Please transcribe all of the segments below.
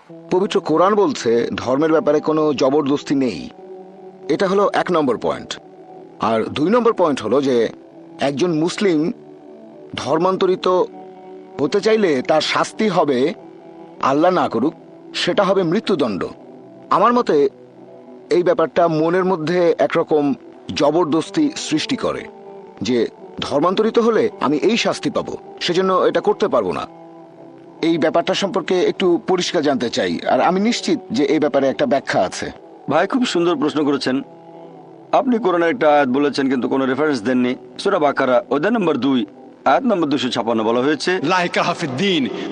পবিত্র কোরআন বলছে ধর্মের ব্যাপারে কোনো জবরদস্তি নেই। এটা হলো 1 নম্বর পয়েন্ট। আর 2 নম্বর পয়েন্ট হলো যে একজন মুসলিম ধর্মান্তরিত হতে চাইলে তার শাস্তি হবে, আল্লাহ না করুক, সেটা হবে মৃত্যুদণ্ড। আমার মতে এই ব্যাপারটা মনের মধ্যে একরকম জবরদস্তি সৃষ্টি করে যে ধর্মান্তরিত হলে আমি এই শাস্তি পাবো, সেজন্য এটা করতে পারবো না। এই ব্যাপারটা সম্পর্কে একটু পরিষ্কার জানতে চাই, আর আমি নিশ্চিত যে এই ব্যাপারে একটা ব্যাখ্যা আছে। ভাই খুব সুন্দর প্রশ্ন করেছেন। আপনি কোরআনের একটা আয়াত বলেছেন কিন্তু কোনো রেফারেন্স দেননি। সূরা বাকারা অধ্যায় নম্বর 2 আয়াত নম্বর 256 বলা হয়েছে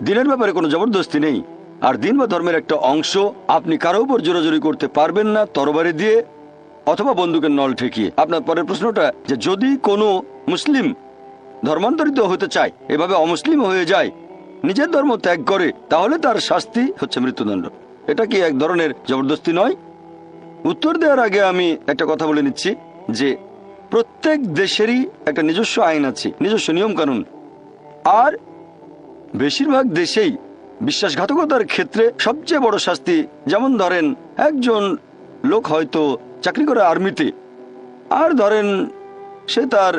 দিনের ব্যাপারে কোনো জবরদস্তি নেই। আর দিন বা ধর্মের একটা অংশ আপনি কারো উপর জোরাজোরি করতে পারবেন না তরবারি দিয়ে অথবা বন্দুকের নল ঠেকিয়ে। আপনার পরের প্রশ্নটা যে যদি কোনো মুসলিম ধর্মান্তরিত হতে চায়, এভাবে অমুসলিম হয়ে যায়, নিজের ধর্ম ত্যাগ করে, তাহলে তার শাস্তি হচ্ছে মৃত্যুদণ্ড। এটা কি এক ধরনের জবরদস্তি নয়? উত্তর দেওয়ার আগে আমি একটা কথা বলে নিচ্ছি যে প্রত্যেক দেশেরই একটা নিজস্ব আইন আছে, নিজস্ব নিয়ম কানুন। আর বেশিরভাগ দেশেই বিশ্বাসঘাতকতার ক্ষেত্রে সবচেয়ে বড় শাস্তি, যেমন ধরেন একজন লোক হয়তো চাকরি করে আর্মিতে, আর ধরেন সে তার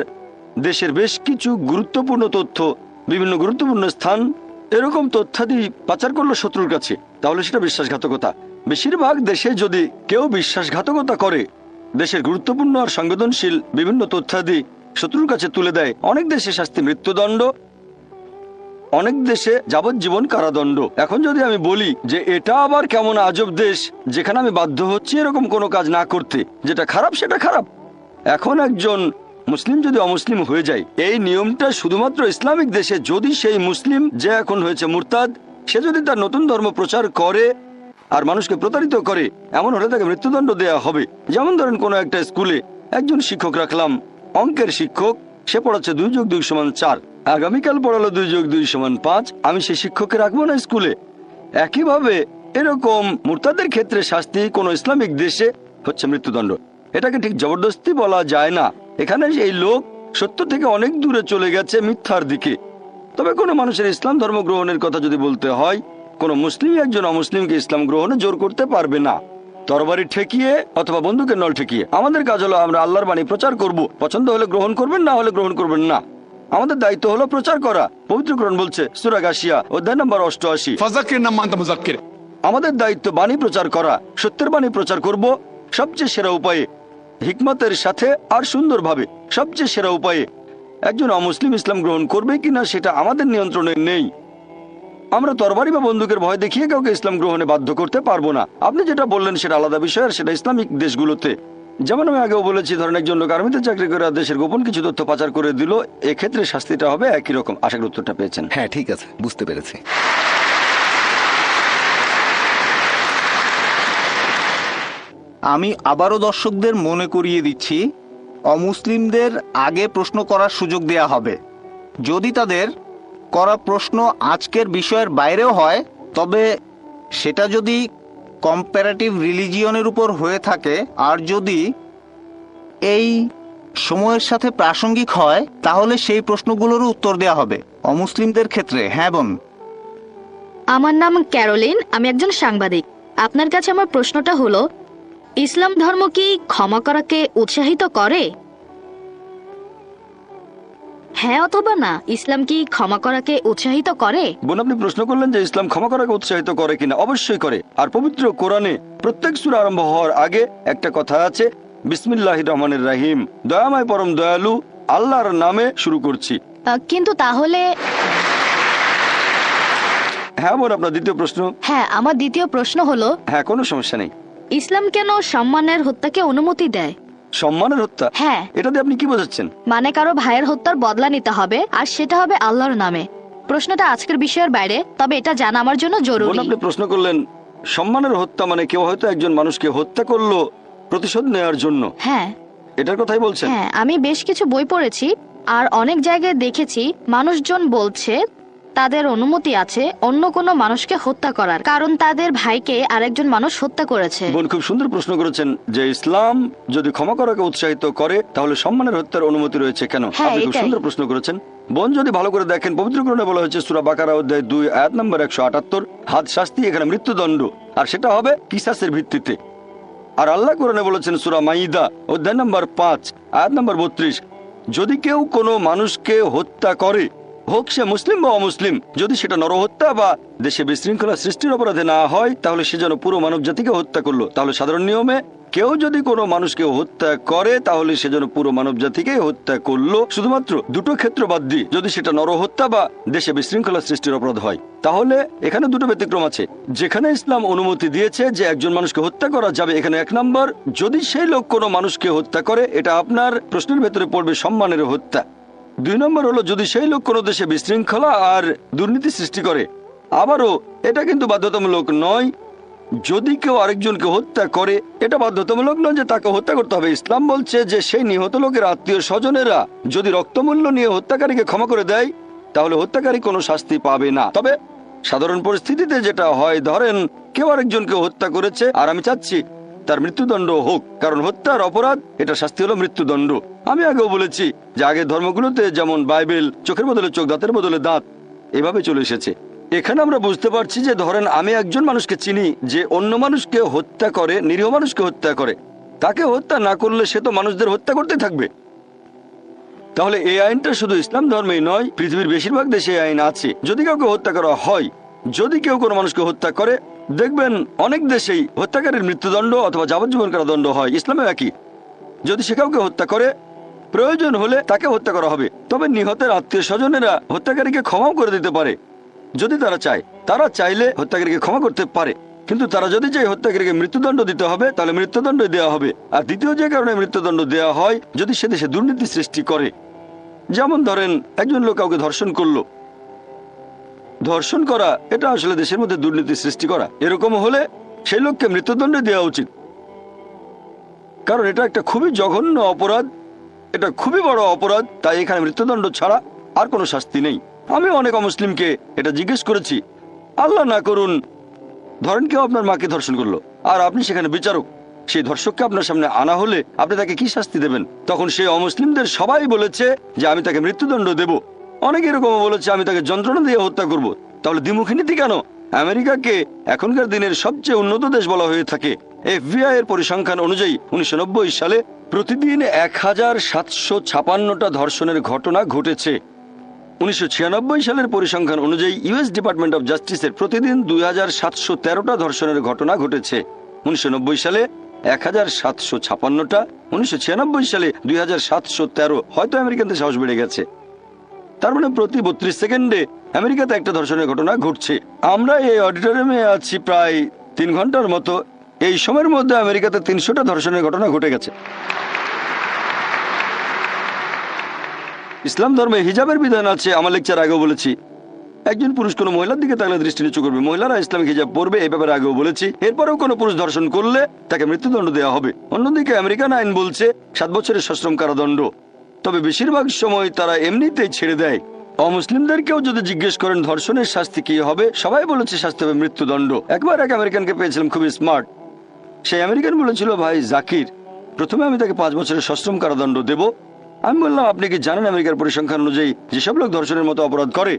দেশের বেশ কিছু গুরুত্বপূর্ণ তথ্য, বিভিন্ন গুরুত্বপূর্ণ স্থান, এরকম তথ্যাদি পাচার করলো শত্রুর কাছে, তাহলে সেটা বিশ্বাসঘাতকতা। বেশিরভাগ দেশে যদি কেউ বিশ্বাসঘাতকতা করে, দেশের গুরুত্বপূর্ণ আর সংবেদনশীল বিভিন্ন তথ্যাদি শত্রুর কাছে তুলে দেয়, অনেক দেশে শাস্তি মৃত্যুদণ্ড, অনেক দেশে যাবজ্জীবন কারাদণ্ড। এখন যদি আমি বলি যে এটা আবার কেমন আজব দেশ যেখানে আমি বাধ্য হচ্ছি এরকম কোনো কাজ না করতে, যেটা খারাপ সেটা খারাপ। এখন একজন মুসলিম যদি অমুসলিম হয়ে যায়, এই নিয়মটা শুধুমাত্র ইসলামিক দেশে। যদি সেই মুসলিম যে এখন হয়েছে মুরতাদ, সে যদি তার নতুন ধর্ম প্রচার করে আর মানুষকে প্রতারিত করে, এমন হলে তাকে মৃত্যুদণ্ড দেওয়া হবে। যেমন ধরেন কোনো একটা স্কুলে একজন শিক্ষক রাখলাম, অঙ্কের শিক্ষক, সে পড়াচ্ছে 2 + 2 = 4, আগামীকাল পড়ালো 2 + 2 = 5, আমি সেই শিক্ষককে রাখবো না স্কুলে। একইভাবে এরকম মুরতাদের ক্ষেত্রে শাস্তি কোনো ইসলামিক দেশে হচ্ছে মৃত্যুদণ্ড। এটাকে ঠিক জবরদস্তি বলা যায় না। এখানে এই লোক সত্য থেকে অনেক দূরে চলে গেছে মিথ্যার দিকে। তবে কোনো মানুষের ইসলাম ধর্ম গ্রহণের কথা যদি বলতে হয়, কোনো মুসলিম একজন অমুসলিমকে ইসলাম গ্রহণে জোর করতে পারবে না, তরবারি ঠেকিয়ে অথবা বন্দুকের নল ঠেকিয়ে। আমাদের কাজ হলো আমরা আল্লাহর বাণী প্রচার করব, পছন্দ হলে গ্রহণ করবেন, না হলে গ্রহণ করবেন না। আমাদের দায়িত্ব হলো প্রচার করা। পবিত্র কোরআন বলছে সূরা গাশিয়া অধ্যায় নম্বর 88, আমাদের দায়িত্ব বাণী প্রচার করা, সত্যের বাণী প্রচার করব সবচেয়ে সেরা উপায়ে, হিকমতের সাথে আর সুন্দরভাবে। সবচেয়ে সেরা উপায়ে একজন অমুসলিম ইসলাম গ্রহণ করবে কিনা সেটা আমাদের নিয়ন্ত্রণে নেই। আমরা তরবারি বা বন্দুকের ভয় দেখিয়ে কাউকে ইসলাম গ্রহণে বাধ্য করতে পারবো না। আপনি যেটা বললেন সেটা আলাদা বিষয়, আর সেটা ইসলামিক দেশগুলোতে। যেমন আমি আগেও বলেছি, ধরেন একজন লোক আর্মিতে চাকরি করে দেশের গোপন কিছু তথ্য পাচার করে দিল, এক্ষেত্রে শাস্তিটা হবে একই রকম। আশা করি উত্তরটা পেয়েছেন। হ্যাঁ, ঠিক আছে, বুঝতে পেরেছি। আমি আবারও দর্শকদের মনে করিয়ে দিচ্ছি, অমুসলিমদের আগে প্রশ্ন করার সুযোগ দেয়া হবে। যদি তাদের করা প্রশ্ন আজকের বিষয়ের বাইরেও হয়, তবে সেটা যদি কম্পারেটিভ রিলিজিয়নের উপর হয়ে থাকে আর যদি এই সময়ের সাথে প্রাসঙ্গিক হয়, তাহলে সেই প্রশ্নগুলোরও উত্তর দেয়া হবে অমুসলিমদের ক্ষেত্রে। হ্যাঁ বোন। আমার নাম ক্যারোলিন, আমি একজন সাংবাদিক। আপনার কাছে আমার প্রশ্নটা হলো, ইসলাম ধর্ম কি ক্ষমা করাকে উৎসাহিত করে? হ্যাঁ অথবা না, ইসলাম কি ক্ষমা করাকে উৎসাহিত করে? বোন, আপনি প্রশ্ন করলেন যে ইসলাম ক্ষমা করাকে উৎসাহিত করে কিনা। অবশ্যই করে। আর পবিত্র কোরআনে প্রত্যেক সূরা আরম্ভ হওয়ার আগে একটা কথা আছে, বিসমিল্লাহির রহমানির রহিম, দয়াময় পরম দয়ালু আল্লাহর নামে শুরু করছি। কিন্তু তাহলে হ্যাঁ বোন, আপনার দ্বিতীয় প্রশ্ন। হ্যাঁ, আমার দ্বিতীয় প্রশ্ন হলো, হ্যাঁ, কোনো সমস্যা নেই। ইসলাম কেন সম্মানের হত্যাকে অনুমতি দেয়? সম্মানের হত্যা? হ্যাঁ। এটাতে আপনি কি বোঝাচ্ছেন? মানে কারো ভাইয়ের হত্যার বদলা নিতে হবে, আর সেটা হবে আল্লাহর নামে। প্রশ্নটা আজকের বিষয়ের বাইরে, তবে এটা জানা আমার জন্য জরুরি। আপনি প্রশ্ন করলেন সম্মানের হত্যা মানে কেউ হয়তো একজন মানুষকে হত্যা করলো প্রতিশোধ নেওয়ার জন্য। হ্যাঁ, এটার কথাই বলছেন? হ্যাঁ, আমি বেশ কিছু বই পড়েছি আর অনেক জায়গায় দেখেছি মানুষজন বলছে তাদের অনুমতি আছে অন্য কোনো মানুষকে হত্যা করার, কারণ তাদের ভাইকে আরেকজন মানুষ হত্যা করেছে। বোন খুব সুন্দর প্রশ্ন করেছেন যে ইসলাম যদি ক্ষমা করাকে উৎসাহিত করে তাহলে সম্মানের হত্যার অনুমতি রয়েছে কেন। হ্যাঁ, আপনি খুব এটাই। সুন্দর প্রশ্ন করেছেন বোন। যদি ভালো করে দেখেন পবিত্র কোরআনে বলা হয়েছে সূরা বাকারা অধ্যায় 2 আয়াত নম্বর 178, হাদ শাস্তি এখানে মৃত্যুদণ্ড, আর সেটা হবে কিসাসের ভিত্তিতে। আর আল্লাহ কোরআনে বলেছেন সূরা মাইদা অধ্যায় নম্বর 5 আয়াত নম্বর 32, যদি কেউ কোনো মানুষকে হত্যা করে, হোক সে মুসলিম বা অমুসলিম, যদি সেটা নরহত্যা বা দেশে বিশৃঙ্খলা সৃষ্টির অপরাধে না হয়, তাহলে সে যেন পুরো মানব জাতিকে হত্যা করলো। তাহলে সাধারণ নিয়মে কেউ যদি কোনো মানুষকে হত্যা করে তাহলে সে যেন পুরো মানব জাতিকে হত্যা করলো, শুধুমাত্র দুটো ক্ষেত্র বাদ দিয়ে, যদি সেটা নরহত্যা বা দেশে বিশৃঙ্খলা সৃষ্টির অপরাধ হয়। তাহলে এখানে দুটো ব্যতিক্রম আছে। যেখানে ইসলাম অনুমতি দিয়েছে যে একজন মানুষকে হত্যা করা যাবে, এখানে 1 নম্বর, যদি সেই লোক কোনো মানুষকে হত্যা করে, এটা আপনার প্রশ্নের ভেতরে পড়বে সম্মানের হত্যা। 2 নম্বর হলো যদি সেই লোক কোনো দেশে বিশৃঙ্খলা আর দুর্নীতি সৃষ্টি করে। আবারও এটা কিন্তু বাধ্যতামূলক নয়। যদি কেউ আরেকজনকে হত্যা করে, এটা বাধ্যতামূলক নয় যে তাকে হত্যা করতে হবে। ইসলাম বলছে যে সেই নিহত লোকের আত্মীয় স্বজনেরা যদি রক্তমূল্য নিয়ে হত্যাকারীকে ক্ষমা করে দেয় তাহলে হত্যাকারী কোনো শাস্তি পাবে না। তবে সাধারণ পরিস্থিতিতে যেটা হয়, ধরেন কেউ আরেকজনকে হত্যা করেছে আর আমি চাচ্ছি তার মৃত্যুদণ্ড হোক, কারণ হত্যার অপরাধ, এটা শাস্তি হলো মৃত্যুদণ্ড। আমি আগেও বলেছি যে আগের ধর্মগুলোতে যেমন বাইবেল চোখের বদলে চোখ, দাঁতের বদলে দাঁত, এভাবে চলে এসেছে। এখানে আমরা বুঝতে পারছি যে ধরেন আমি একজন মানুষকে চিনি যে অন্য মানুষকে হত্যা করে, নিরীহ মানুষকে হত্যা করে, তাকে হত্যা না করলে সে তো মানুষদের হত্যা করতে থাকবে। তাহলে এই আইনটা শুধু ইসলাম ধর্মেই নয়, পৃথিবীর বেশিরভাগ দেশে এই আইন আছে। যদি কাউকে হত্যা করা হয়, যদি কেউ কোনো মানুষকে হত্যা করে, দেখবেন অনেক দেশেই হত্যাকারীর মৃত্যুদণ্ড অথবা যাবজ্জীবন কারাদণ্ড হয়। ইসলামে একই, যদি সে কাউকে হত্যা করে প্রয়োজন হলে তাকে হত্যা করা হবে। তবে নিহতের আত্মীয় স্বজনেরা হত্যাকারীকে ক্ষমাও করে দিতে পারে যদি তারা চায়। তারা চাইলে হত্যাকারীকে ক্ষমা করতে পারে, কিন্তু তারা যদি চায় হত্যাকারীকে মৃত্যুদণ্ড দিতে হবে তাহলে মৃত্যুদণ্ড দেওয়া হবে। আর দ্বিতীয় যে কারণে মৃত্যুদণ্ড দেওয়া হয়, যদি সে দেশে দুর্নীতি সৃষ্টি করে। যেমন ধরেন একজন লোক কাউকে ধর্ষণ করলো, ধর্ষণ করা এটা আসলে দেশের মধ্যে দুর্নীতি সৃষ্টি করা। এরকম হলে সেই লোককে মৃত্যুদণ্ড দেওয়া উচিত, কারণ এটা একটা খুবই জঘন্য অপরাধ, এটা খুবই বড় অপরাধ। তাই এখানে মৃত্যুদণ্ড ছাড়া আর কোনো শাস্তি নেই। আমি অনেক অমুসলিমকে এটা জিজ্ঞেস করেছি, আল্লাহ না করুন ধরেন কেউ আপনার মাকে ধর্ষণ করলো আর আপনি সেখানে বিচারক, সেই ধর্ষককে আপনার সামনে আনা হলে আপনি তাকে কি শাস্তি দেবেন? তখন সেই অমুসলিমদের সবাই বলেছে যে আমি তাকে মৃত্যুদণ্ড দেব। অনেকে এরকম বলেছে আমি তাকে যন্ত্রণা দিয়ে হত্যা করব। তাহলে দ্বিমুখী নীতি কেন? আমেরিকাকে এখনকার দিনের সবচেয়ে উন্নত দেশ বলা হয়ে থাকে। FBI এর পরিসংখ্যান অনুযায়ী 1990 সালে প্রতিদিন 1756টা ধর্ষণের ঘটনা ঘটেছে। 1996 সালের পরিসংখ্যান অনুযায়ী US ডিপার্টমেন্ট অফ জাস্টিসের প্রতিদিন 2713টা ধর্ষণের ঘটনা ঘটেছে। 1990 সালে 1756টা, 1996 সালে 2713। হয়তো আমেরিকানদের সাহস বেড়ে গেছে। তার মানে প্রতি 32 সেকেন্ডে আমেরিকাতে একটা ধর্ষণের ঘটনা ঘটছে। আমরা এই অডিটোরিয়ামে আছি প্রায় 3 ঘন্টার মতো। এই সময়ের মধ্যে আমেরিকাতে 300টা ধর্ষণের ঘটনা ঘটে গেছে। ইসলাম ধর্মে হিজাবের বিধান আছে, আমার লেকচার আগেও বলেছি। একজন পুরুষ কোনো মহিলার দিকে তাহলে দৃষ্টি নিচু করবে, মহিলারা ইসলামিক হিজাব পরবে, এই ব্যাপারে আগেও বলেছি। এরপরেও কোনো পুরুষ ধর্ষণ করলে তাকে মৃত্যুদণ্ড দেওয়া হবে। অন্যদিকে আমেরিকান আইন বলছে 7 বছরের সশ্রম কারাদণ্ড। তবে বেশিরভাগ সময় তারা এমনিতেই ছেড়ে দেয়। অমুসলিমদেরকেও যদি জিজ্ঞেস করেন ধর্ষণের শাস্তি কি হবে, সবাই বলেছে শাস্তি হবে মৃত্যুদণ্ড। একবার এক আমেরিকানকে পেয়েছিলাম, খুবই স্মার্ট। সেই আমেরিকান বলেছিল, ভাই জাকির, প্রথমে আমি তাকে 5 বছরের সশ্রম কারাদণ্ড দেব। আমি বললাম, আপনি কি জানেন আমেরিকার পরিসংখ্যান অনুযায়ী যেসব লোক ধর্ষণের মতো অপরাধ করে,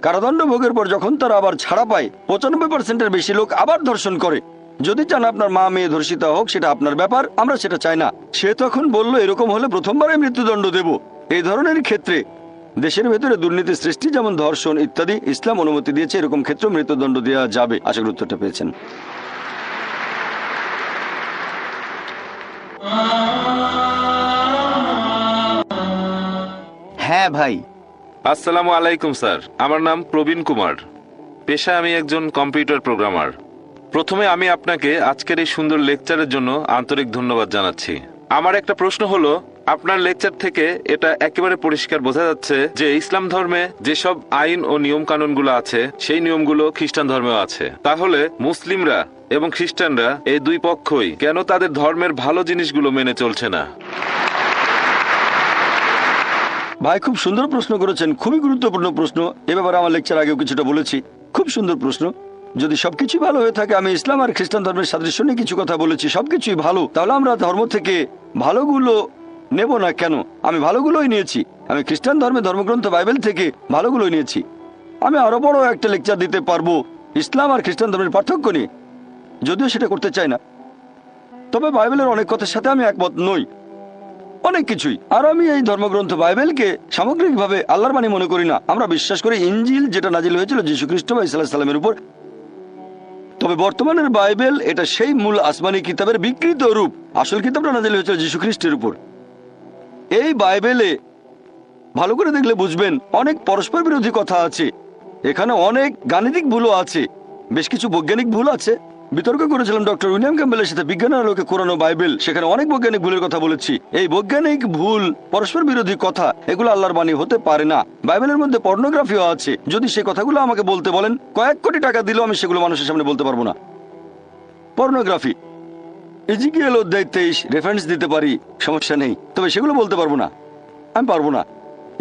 কারাদণ্ড ভোগের পর যখন তারা আবার ছাড়া পায় 95%-এর বেশি লোক আবার ধর্ষণ করে। যদি চান আপনার মা মেয়ে ধর্ষিতা হোক, সেটা আপনার ব্যাপার, আমরা সেটা চাই না। সে তখন বলল, এরকম হলে প্রথমবারে মৃত্যুদণ্ড দেব। এই ধরনের ক্ষেত্রে দেশের ভেতরে দুর্নীতি সৃষ্টি যেমন ধর্ষণ ইত্যাদি ইসলাম অনুমতি দিয়েছে, এরকম ক্ষেত্রে মৃত্যুদণ্ড দেওয়া যাবে। আশা করি উত্তরটা পেয়েছেন। হ্যাঁ ভাই। আসসালামু আলাইকুম স্যার, আমার নাম প্রবীণ কুমার। পেশায় আমি একজন কম্পিউটার প্রোগ্রামার। প্রথমে আমি আপনাকে আজকের এই সুন্দর লেকচারের জন্য আন্তরিক ধন্যবাদ জানাচ্ছি। আমার একটা প্রশ্ন হলো, আপনার লেকচার থেকে এটা একেবারে পরিষ্কার বোঝা যাচ্ছে যে ইসলাম ধর্মে যেসব আইন ও নিয়ম কানুনগুলো আছে সেই নিয়মগুলো খ্রিস্টান ধর্মেও আছে। তাহলে মুসলিমরা এবং খ্রিস্টানরা এই দুই পক্ষই কেন তাদের ধর্মের ভালো জিনিসগুলো মেনে চলছে না? ভাই খুব সুন্দর প্রশ্ন করেছেন, খুবই গুরুত্বপূর্ণ প্রশ্ন। এ ব্যাপারে আমার লেকচার আগেও কিছুটা বলেছি। খুব সুন্দর প্রশ্ন। যদি সবকিছু ভালো হয়ে থাকে, আমি ইসলাম আর খ্রিস্টান ধর্মের সাদৃশ্য নিয়ে কিছু কথা বলেছি, সবকিছুই ভালো, তাহলে আমরা ধর্ম থেকে ভালোগুলো নেব না কেন? আমি ভালোগুলোই নিয়েছি। আমি খ্রিস্টান ধর্মের ধর্মগ্রন্থ বাইবেল থেকে ভালোগুলোই নিয়েছি। আমি আরো বড় একটা লেকচার দিতে পারবো ইসলাম আর খ্রিস্টান ধর্মের পার্থক্য নিয়ে, যদিও সেটা করতে চাই না। তবে বাইবেলের অনেক কথার সাথে আমি একমত নই, অনেক কিছুই। আর আমি এই ধর্মগ্রন্থ বাইবেলকে সামগ্রিকভাবে আল্লাহর বাণী মনে করি না। আমরা বিশ্বাস করি ইনজিল যেটা নাজিল হয়েছিল যীশু খ্রিস্ট বা ঈসা আলাইহিস সালামের উপর। তবে বর্তমানের বাইবেল এটা সেই মূল আসমানি কিতাবের বিকৃত রূপ। আসল কিতাবটা নাজিল হয়েছিল যীশু খ্রিস্টের উপর। এই বাইবেলে ভালো করে দেখলে বুঝবেন অনেক পরস্পর বিরোধী কথা আছে। এখানে অনেক গাণিতিক ভুলও আছে, বেশ কিছু বৈজ্ঞানিক ভুল আছে। বিতর্ক করেছিলাম ডক্টর উইলিয়াম ক্যাম্বেলের সাথে বিজ্ঞানের আলোকে কোরানো বাইবেল, সেখানে অনেক বৈজ্ঞানিক ভুলের কথা বলেছি। এই বৈজ্ঞানিক ভুল, পরস্পর বিরোধী কথা, এগুলো আল্লাহর বাণী হতে পারে না। বাইবেলের মধ্যে পর্নোগ্রাফিও আছে। যদি সেই কথাগুলো আমাকে বলতে বলেন, কয়েক কোটি টাকা দিলেও আমি সেগুলো মানুষের সামনে বলতে পারবো না। পর্নোগ্রাফি, ইজিকিয়েল অধ্যায় 23 রেফারেন্স দিতে পারি, সমস্যা নেই, তবে সেগুলো বলতে পারবো না, আমি পারবো না।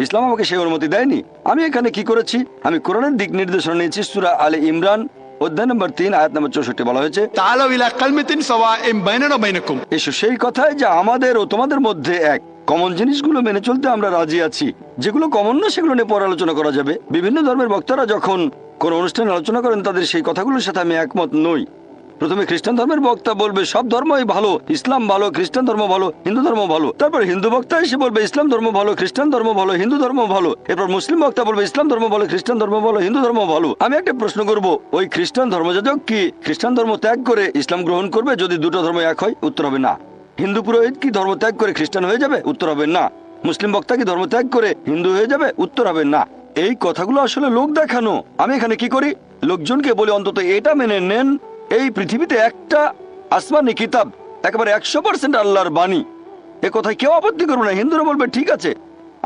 ইসলাম আমাকে সেই অনুমতি দেয়নি। আমি এখানে কি করেছি, আমি কোরআনের দিক নির্দেশনা নিয়েছি। সূরা আলে ইমরান অধ্যায় নম্বর 3 আয়াত নম্বর 64 বলা হয়েছে, তাআলাউ ইলা কালিমাতিন সাওয়াইন বাইনানা ওয়া বাইনাকুম। এসো সেই কথায় যে আমাদের ও তোমাদের মধ্যে এক। কমন জিনিসগুলো মেনে চলতে আমরা রাজি আছি। যেগুলো কমন না সেগুলো নিয়ে পরে আলোচনা করা যাবে। বিভিন্ন ধর্মের বক্তারা যখন কোনো অনুষ্ঠানে আলোচনা করেন, তাদের সেই কথাগুলোর সাথে আমি একমত নই। প্রথমে খ্রিস্টান ধর্মের বক্তা বলবে সব ধর্মই ভালো, ইসলাম ভালো, খ্রিস্টান ধর্ম ভালো, হিন্দু ধর্ম ভালো। তারপর হিন্দু বক্তা এসে বলবে ইসলাম ধর্ম ভালো, খ্রিস্টান ধর্ম ভালো, হিন্দু ধর্ম ভালো। এরপর মুসলিম বক্তা বলবে ইসলাম ধর্ম ভালো, খ্রিস্টান ধর্ম ভালো, হিন্দু ধর্ম ভালো। আমি একটা প্রশ্ন করব, ওই খ্রিস্টান ধর্মযাজক কি খ্রিস্টান ধর্ম ত্যাগ করে ইসলাম গ্রহণ করবে যদি দুটো ধর্ম এক হয়? উত্তর হবে না। হিন্দু পুরোহিত কি ধর্ম ত্যাগ করে খ্রিস্টান হয়ে যাবে? উত্তর হবে না। মুসলিম বক্তা কি ধর্ম ত্যাগ করে হিন্দু হয়ে যাবে? উত্তর হবে না। এই কথাগুলো আসলে লোক দেখানো। আমি এখানে কি করি, লোকজনকে বলি অন্তত এটা মেনে নেন, এই পৃথিবীতে একটা আসমানি কিতাব একেবারে 100% আল্লাহর বাণী। এ কথায় কেউ আপত্তি করবে না। হিন্দুরা বলবে ঠিক আছে,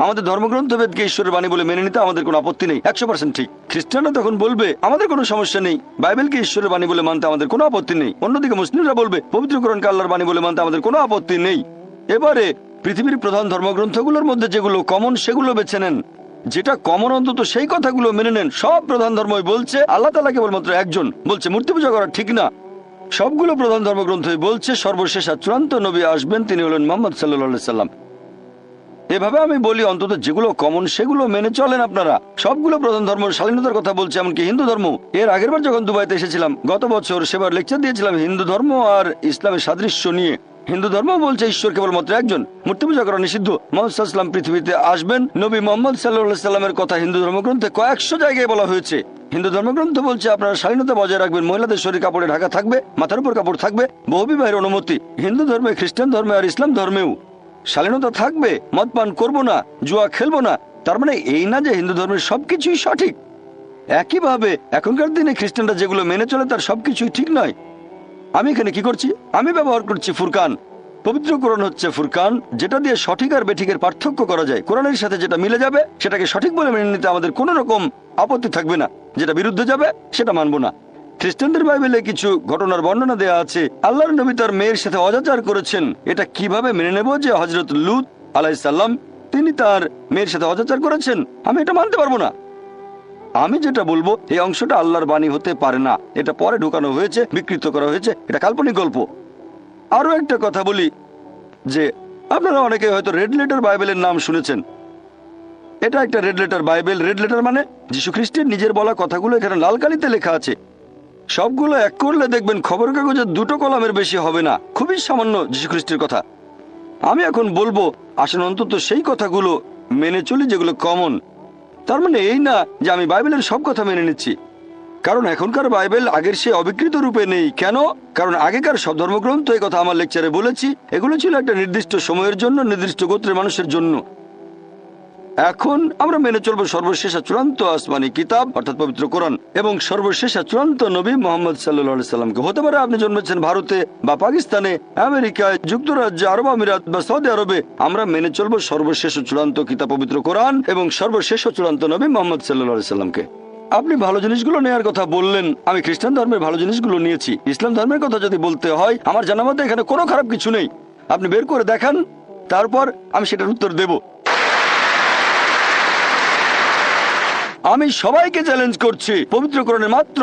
আমাদের ধর্মগ্রন্থ বেদকে ঈশ্বরের বাণী বলে মেনে নিতে আমাদের কোনো আপত্তি নেই, 100% ঠিক। খ্রিস্টানরা তখন বলবে আমাদের কোনো সমস্যা নেই, বাইবেলকে ঈশ্বরের বাণী বলে মানতে আমাদের কোনো আপত্তি নেই। অন্যদিকে মুসলিমরা বলবে পবিত্র কোরআনকে আল্লাহর বাণী বলে মানতে আমাদের কোনো আপত্তি নেই। এবারে পৃথিবীর প্রধান ধর্মগ্রন্থগুলোর মধ্যে যেগুলো কমন সেগুলো বেছে নেন। যেটা কমন অন্তত সেই কথাগুলো মেনে নেন। সব প্রধান ধর্মই বলছে আল্লাহ তাআলা কেবলমাত্র একজন, বলছে মূর্তি পূজা করা ঠিক না। সবগুলো প্রধান ধর্মগ্রন্থই বলছে সর্বশেষ আর চূড়ান্ত নবী আসবেন, তিনি হলেন মুহাম্মদ সাল্লাল্লাহু আলাইহি সাল্লাম। এভাবে আমি বলি অন্তত যেগুলো কমন সেগুলো মেনে চলেন আপনারা। সবগুলো প্রধান ধর্মের শালীনতার কথা বলছে, এমনকি হিন্দু ধর্ম। এর আগের বার যখন দুবাইতে এসেছিলাম গত বছর, সেবার লেকচার দিয়েছিলাম হিন্দু ধর্ম আর ইসলামের সাদৃশ্য নিয়ে। হিন্দু ধর্ম বলছে ঈশ্বর কেবলমাত্র একজন, মূর্তি পূজা করা নিষিদ্ধ, মুহাম্মদ সাল্লাল্লাহু আলাইহি ওয়াসাল্লাম পৃথিবীতে আসবেন। নবী মুহাম্মদ সাল্লাল্লাহু আলাইহি সাল্লামের কথা হিন্দু ধর্মগ্রন্থে কয়েকশো জায়গায় বলা হয়েছে। হিন্দু ধর্মগ্রন্থ বলছে আপনারা শালীনতা বজায় রাখবেন, মহিলাদের শরীর কাপড়ে ঢাকা থাকবে, মাথার উপর কাপড় থাকবে, বহুবিবাহের অনুমতি। হিন্দু ধর্মে, খ্রিস্টান ধর্মে আর ইসলাম ধর্মেও শালীনতা থাকবে, মদ পান করবো না, জুয়া খেলবো না। তার মানে এই না যে হিন্দু ধর্মের সবকিছুই সঠিক। একইভাবে এখনকার দিনে খ্রিস্টানরা যেগুলো মেনে চলে তার সবকিছুই ঠিক নয়। আমি এখানে কি করছি, আমি ব্যবহার করছি ফুরকান। পবিত্র কোরআন হচ্ছে ফুরকান, যেটা দিয়ে সঠিক আর বেঠিকের পার্থক্য করা যায়। কোরআনের সাথে যেটা মিলে যাবে সেটাকে সঠিক বলে মেনে নিতে আমাদের কোনো রকম আপত্তি থাকবে না, যেটা বিরুদ্ধে যাবে সেটা মানবো না। খ্রিস্টানদের বাইবেলে কিছু ঘটনার বর্ণনা দেয়া আছে। আল্লাহর নবী তার মেয়ের সাথে অজাচার করেছেন। এটা কিভাবে মেনে নেব যে হযরত লূত আলাইহিস সালাম তিনি তার মেয়ের সাথে অজাচার করেছেন? আমি এটা মানতে পারবো না। আমি যেটা বলবো এই অংশটা আল্লাহর বাণী হতে পারে না, এটা পরে ঢুকানো হয়েছে, বিকৃত করা হয়েছে, এটা কাল্পনিক গল্প। আরো একটা কথা বলি যে আপনারা অনেকে হয়তো রেড লেটার বাইবেলের নাম শুনেছেন। এটা একটা red letter Bible. Red letter মানে যীশু খ্রিস্টের নিজের বলা কথাগুলো এখানে লাল কালিতে লেখা আছে। সবগুলো এক করলে দেখবেন খবর কাগজে 2টো কলামের বেশি হবে না, খুবই সামান্য যীশু খ্রিস্টের কথা। আমি এখন বলবো আসলে অন্তত সেই কথাগুলো মেনে চলি যেগুলো কমন। তার মানে এই না যে আমি বাইবেলের সব কথা মেনে নিচ্ছি, কারণ এখনকার বাইবেল আগের সে অবিকৃত রূপে নেই। কেন? কারণ আগেকার সব ধর্মগ্রন্থ, এই কথা আমার লেকচারে বলেছি, এগুলো ছিল একটা নির্দিষ্ট সময়ের জন্য, নির্দিষ্ট গোত্রের মানুষের জন্য। এখন আমরা মেনে চলবো সর্বশেষ চূড়ান্ত আসমানি কিতাব অর্থাৎ পবিত্র কোরআন এবং সর্বশেষ চূড়ান্ত নবী মুহাম্মদ সাল্লাল্লাহু আলাইহি সাল্লামকে। হতে পারে আপনি জন্মেছেন ভারতে বা পাকিস্তানে, আমেরিকায়, যুক্তরাজ্যে, আরব আমিরাত বা সৌদি আরবে। আমরা মেনে চলবো সর্বশেষ চূড়ান্ত কিতাব পবিত্র কোরআন এবং সর্বশেষ চূড়ান্ত নবী মুহাম্মদ সাল্লাল্লাহু আলাইহি সাল্লামকে। আপনি ভালো জিনিসগুলো নেওয়ার কথা বললেন, আমি খ্রিস্টান ধর্মের ভালো জিনিসগুলো নিয়েছি। ইসলাম ধর্মের কথা যদি বলতে হয়, আমার জানা মতে এখানে কোনো খারাপ কিছু নেই। আপনি বের করে দেখান, তারপর আমি সেটার উত্তর দেব। আমি সবাইকে চ্যালেঞ্জ করছি, পবিত্র কোরআনে মাত্র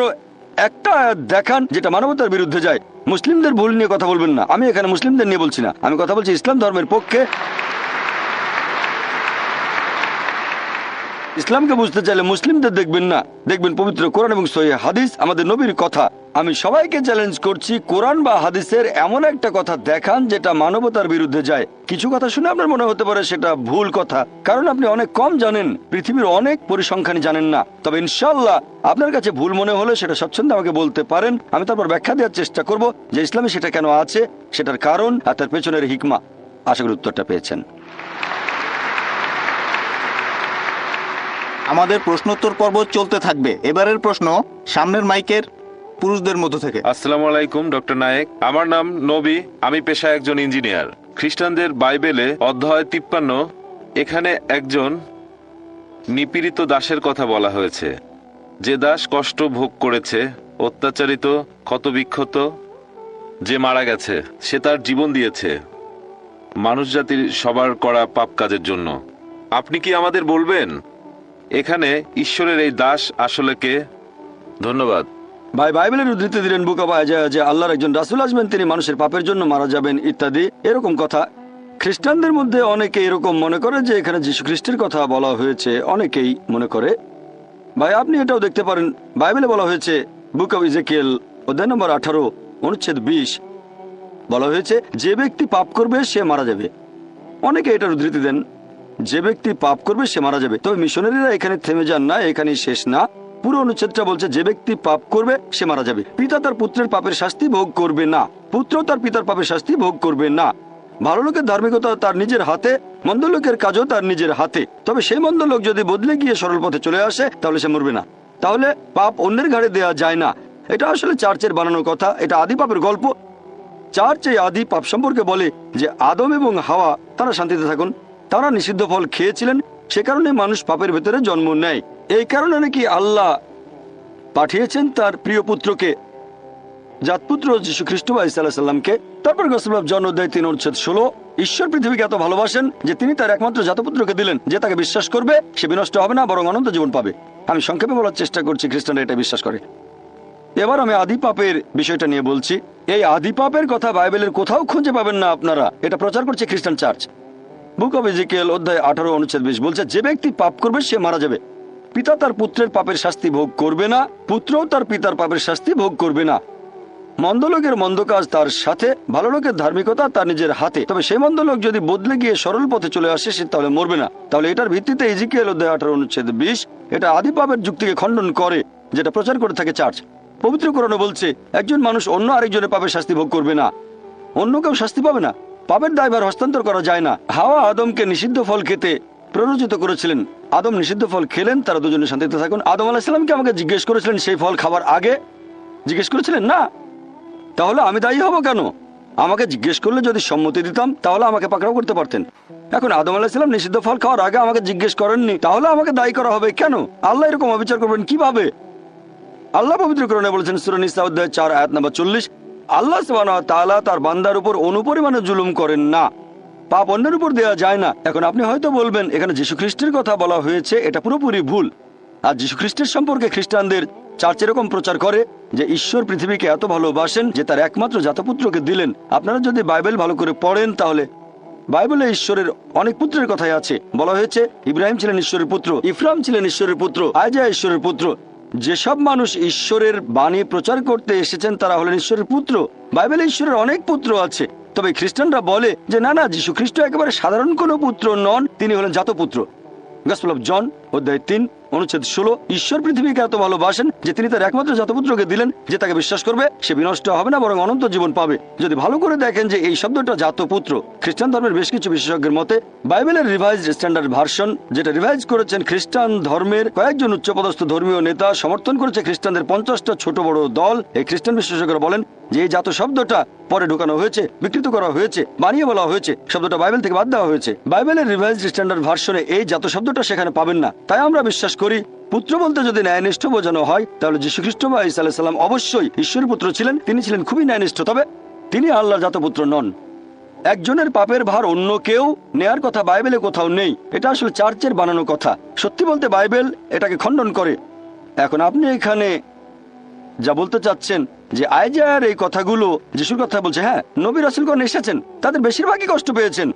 একটা আয়াত দেখান যেটা মানবতার বিরুদ্ধে যায়। মুসলিমদের ভুল নিয়ে কথা বলবেন না, আমি এখানে মুসলিমদের নিয়ে বলছি না, আমি কথা বলছি ইসলাম ধর্মের পক্ষে। ইসলামকে বুঝতে চাইলে মুসলিমদের দেখবেন না, দেখবেন পবিত্র কোরআন এবং সহিহ হাদিস, আমাদের নবীর কথা। আমি সবাইকে চ্যালেঞ্জ করছি, কোরআন বা হাদিসের এমন একটা কথা দেখান যেটা মানবতার বিরুদ্ধে যায়। কিছু কথা শুনে আপনার মনে হতে পারে সেটা ভুল কথা, কারণ আপনি অনেক কম জানেন, পৃথিবীর অনেক পরিসংখ্যানই জানেন না। তবে ইনশাআল্লাহ আপনার কাছে ভুল মনে হলে সেটা স্বচ্ছন্দে আমাকে বলতে পারেন, আমি তারপর ব্যাখ্যা দেওয়ার চেষ্টা করব যে ইসলামে সেটা কেন আছে, সেটার কারণ আর তার পেছনের হিকমা। আশা করি উত্তরটা পেয়েছেন। আমাদের প্রশ্নোত্তর পর্ব চলতে থাকবে। এবারের প্রশ্ন সামনের মাইকের পুরুষদের মধ্য থেকে। আসসালামু আলাইকুম ডক্টর নায়েক, আমার নাম নবী, আমি পেশায় একজন ইঞ্জিনিয়ার। খ্রিস্টানদের বাইবেলে অধ্যায় 53 এখানে একজন নিপীড়িত দাসের কথা বলা হয়েছে, যে দাস কষ্ট ভোগ করেছে, অত্যাচারিত, ক্ষতবিক্ষত, যে মারা গেছে, সে তার জীবন দিয়েছে মানুষ জাতির সবার করা পাপ কাজের জন্য। আপনি কি আমাদের বলবেন এখানে ঈশ্বরের এই দাস আসলে কে? ধন্যবাদ। ভাই বাইবেলের উদ্ধৃতি দিলেন বুক অব আইজায়া যে আল্লাহর একজন রাসূল আসবেন, তিনি মানুষের পাপের জন্য মারা যাবেন ইত্যাদি এরকম কথা। খ্রিস্টানদের মধ্যে অনেকে এরকম মনে করে যে এখানে যীশু খ্রিস্টের কথা বলা হয়েছে, অনেকেই মনে করে। ভাই আপনি এটাও দেখতে পারেন, বাইবেলে বলা হয়েছে বুক অব ইজেকিয়েল অধ্যায় নম্বর 18 অনুচ্ছেদ 20 বলা হয়েছে যে ব্যক্তি পাপ করবে সে মারা যাবে। অনেকে এটার উদ্ধৃতি দেন যে ব্যক্তি পাপ করবে সে মারা যাবে। তবে মিশনারিরা এখানে থেমে যান না, এখানেই শেষ না। পুরো অনুচ্ছেদটা বলছে যে ব্যক্তি পাপ করবে সে মারা যাবে। পিতা তার পুত্রের পাপের শাস্তি ভোগ করবে না, পুত্র তার পিতার পাপের শাস্তি ভোগ করবে না। ভালো লোকের ধার্মিকতা তার নিজের হাতে, মন্দ লোকের কাজও তার নিজের হাতে। তবে সেই মন্দ লোক যদি বদলে গিয়ে সরল পথে চলে আসে তাহলে সে মরবে না। তাহলে পাপ অন্যের ঘাড়ে দেওয়া যায় না। এটা আসলে চার্চের বানানো কথা, এটা আদি পাপের গল্প। চার্চ এই আদি পাপ সম্পর্কে বলে যে আদম এবং হাওয়া তারা শান্তিতে থাকুন, তারা নিষিদ্ধ ফল খেয়েছিলেন, সে কারণে মানুষ পাপের ভেতরে জন্ম নেয়। এই কারণে নাকি আল্লাহ পাঠিয়েছেন তার প্রিয় পুত্রকে, জাতপুত্র যীশু খ্রিস্ট আলাইহিস সালামকে। তারপর গসপেল অফ জন অধ্যায় 3 অনুচ্ছেদ 16 ঈশ্বর পৃথিবীকে এত ভালোবাসেন যে তিনি তার একমাত্র জাতপুত্রকে দিলেন, যে তাকে বিশ্বাস করবে সে বিনষ্ট হবে না বরং অনন্ত জীবন পাবে। আমি সংক্ষেপে বলার চেষ্টা করছি, খ্রিস্টানরা এটা বিশ্বাস করে। এবার আমি আদি পাপের বিষয়টা নিয়ে বলছি। এই আদি পাপের কথা বাইবেলের কোথাও খুঁজে পাবেন না আপনারা, এটা প্রচার করছে খ্রিস্টান চার্চ। বুক অব ইজেকিয়েল অধ্যায় 18 অনুচ্ছেদ 20 বলছে যে ব্যক্তি পাপ করবে সে মারা যাবে। পিতা তার পুত্রের পাপের শাস্তি ভোগ করবে না, পুত্রও তার পিতার পাপের শাস্তি ভোগ করবে না। মন্দ লোকের মন্দ কাজ তার সাথে, ভালো লোকের ধার্মিকতা তার নিজের হাতে। তবে সেই মন্দ লোক যদি বদলে গিয়ে সরল পথে চলে আসে সে তাহলে মরবে না। তাহলে এটার ভিত্তিতে ইজেকিয়েল অধ্যায় 18 অনুচ্ছেদ 20 এটা আদি পাপের যুক্তিকে খণ্ডন করে, যেটা প্রচার করে থাকে চার্চ। পবিত্র কোরআনে বলছে একজন মানুষ অন্য আরেকজনের পাপের শাস্তি ভোগ করবে না, অন্য কেউ শাস্তি পাবে না। পাপের দায়ভার হস্তান্তর করা যায় না। হাওয়া আদমকে নিষিদ্ধ ফল খেতে প্ররোচিত করেছিলেন, আদম নিষিদ্ধ ফল খেলেন, তারা দুজনে শান্তিতে থাকুন। আদম আলাইহিস সালামকে আমাকে জিজ্ঞেস করেছিলেন সেই ফল খাবার আগে? জিজ্ঞেস করেছিলেন না। তাহলে আমি দায়ী হব কেন? আমাকে জিজ্ঞেস করলে যদি সম্মতি দিতাম তাহলে আমাকে পাকড়াও করতে পারতেন। এখন আদম আলাইহিস সালাম নিষিদ্ধ ফল খাওয়ার আগে আমাকে জিজ্ঞেস করেননি, তাহলে আমাকে দায়ী করা হবে কেন? আল্লাহ এরকম অবিচার করবেন কিভাবে? আল্লাহ পবিত্র কোরআনে বলেছেন সূরা নিসা অধ্যায় 4 আয়াত নম্বর 40 আল্লাহ সুবহানাহু ওয়া তাআলা তার বান্দার উপর অনুপরিমাণে জুলুম করেন না, পাপ অন্যের উপর দেওয়া যায় না। এখন আপনি হয়তো বলবেন এখানে যীশু খ্রিস্টের কথা বলা হয়েছে, এটা পুরোপুরি ভুল। আর যীশু খ্রিস্টের সম্পর্কে খ্রিস্টানদের চার্চ এরকম প্রচার করে যে ঈশ্বর পৃথিবীকে এত ভালোবাসেন যে তার একমাত্র জাতপুত্রকে দিলেন। আপনারা যদি বাইবেল ভালো করে পড়েন তাহলে বাইবেলে ঈশ্বরের অনেক পুত্রের কথাই আছে। বলা হয়েছে ইব্রাহিম ছিলেন ঈশ্বরের পুত্র, ইফরাম ছিলেন ঈশ্বরের পুত্র, আইজায়া ঈশ্বরের পুত্র। যেসব মানুষ ঈশ্বরের বাণী প্রচার করতে এসেছেন তারা হলেন ঈশ্বরের পুত্র। বাইবেলে ঈশ্বরের অনেক পুত্র আছে। তবে খ্রিস্টানরা বলে যে না না, যীশু খ্রিস্ট একেবারে সাধারণ কোনো পুত্র নন, তিনি হলেন জাতপুত্র। গসপেল অফ জন অধ্যায় 3 অনুচ্ছেদ 16 ঈশ্বর পৃথিবীকে এত ভালোবাসেন যে তিনি তার একমাত্র জাতপুত্রকে দিলেন, যে তাকে বিশ্বাস করবে সে বিনষ্ট হবে না বরং অনন্ত জীবন পাবে। যদি ভালো করে দেখেন যে এই শব্দটা জাতপুত্র, খ্রিস্টান ধর্মের বেশ কিছু বিশেষজ্ঞের মতে বাইবেলের রিভাইজড স্ট্যান্ডার্ড ভার্সন, যেটা রিভাইজ করেছেন খ্রিস্টান ধর্মের কয়েকজন উচ্চপদস্থ ধর্মীয় নেতা, সমর্থন করেছে খ্রিস্টানদের 50টা ছোট বড় দল। এই খ্রিস্টান বিশেষজ্ঞরা বলেন যে এই জাত শব্দটা পরে ঢোকানো হয়েছে, বিকৃত করা হয়েছে, বানিয়ে বলা হয়েছে, শব্দটা বাইবেল থেকে বাদ দেওয়া হয়েছে। বাইবেলের রিভাইজড স্ট্যান্ডার্ড ভার্সনে এই জাত শব্দটা সেখানে পাবেন না। তাই আমরা বিশ্বাস করি পুত্র বলতে যদি ন্যায়নিষ্ঠ বোঝানো হয় তাহলে যীশু খ্রিস্ট ঈসা আলাইহিস সালাম অবশ্যই ঈশ্বরের পুত্র ছিলেন। তিনি ছিলেন খুবই ন্যায়নিষ্ঠ, তবে তিনি আল্লাহর জাতপুত্র নন। একজনের পাপের ভার অন্য কেউ নেয়ার কথা বাইবেলে কোথাও নেই। এটা আসলে চার্চের বানানো কথা। সত্যি বলতে বাইবেল এটাকে খণ্ডন করে। এখন আপনি এখানে যা বলতে চাচ্ছেন যে আইজায়ার এই কথাগুলো যিশুর কথা বলছে, হ্যাঁ, নবী রাসূলগণ এসেছেন, তাদের বেশিরভাগই কষ্ট পেয়েছেন,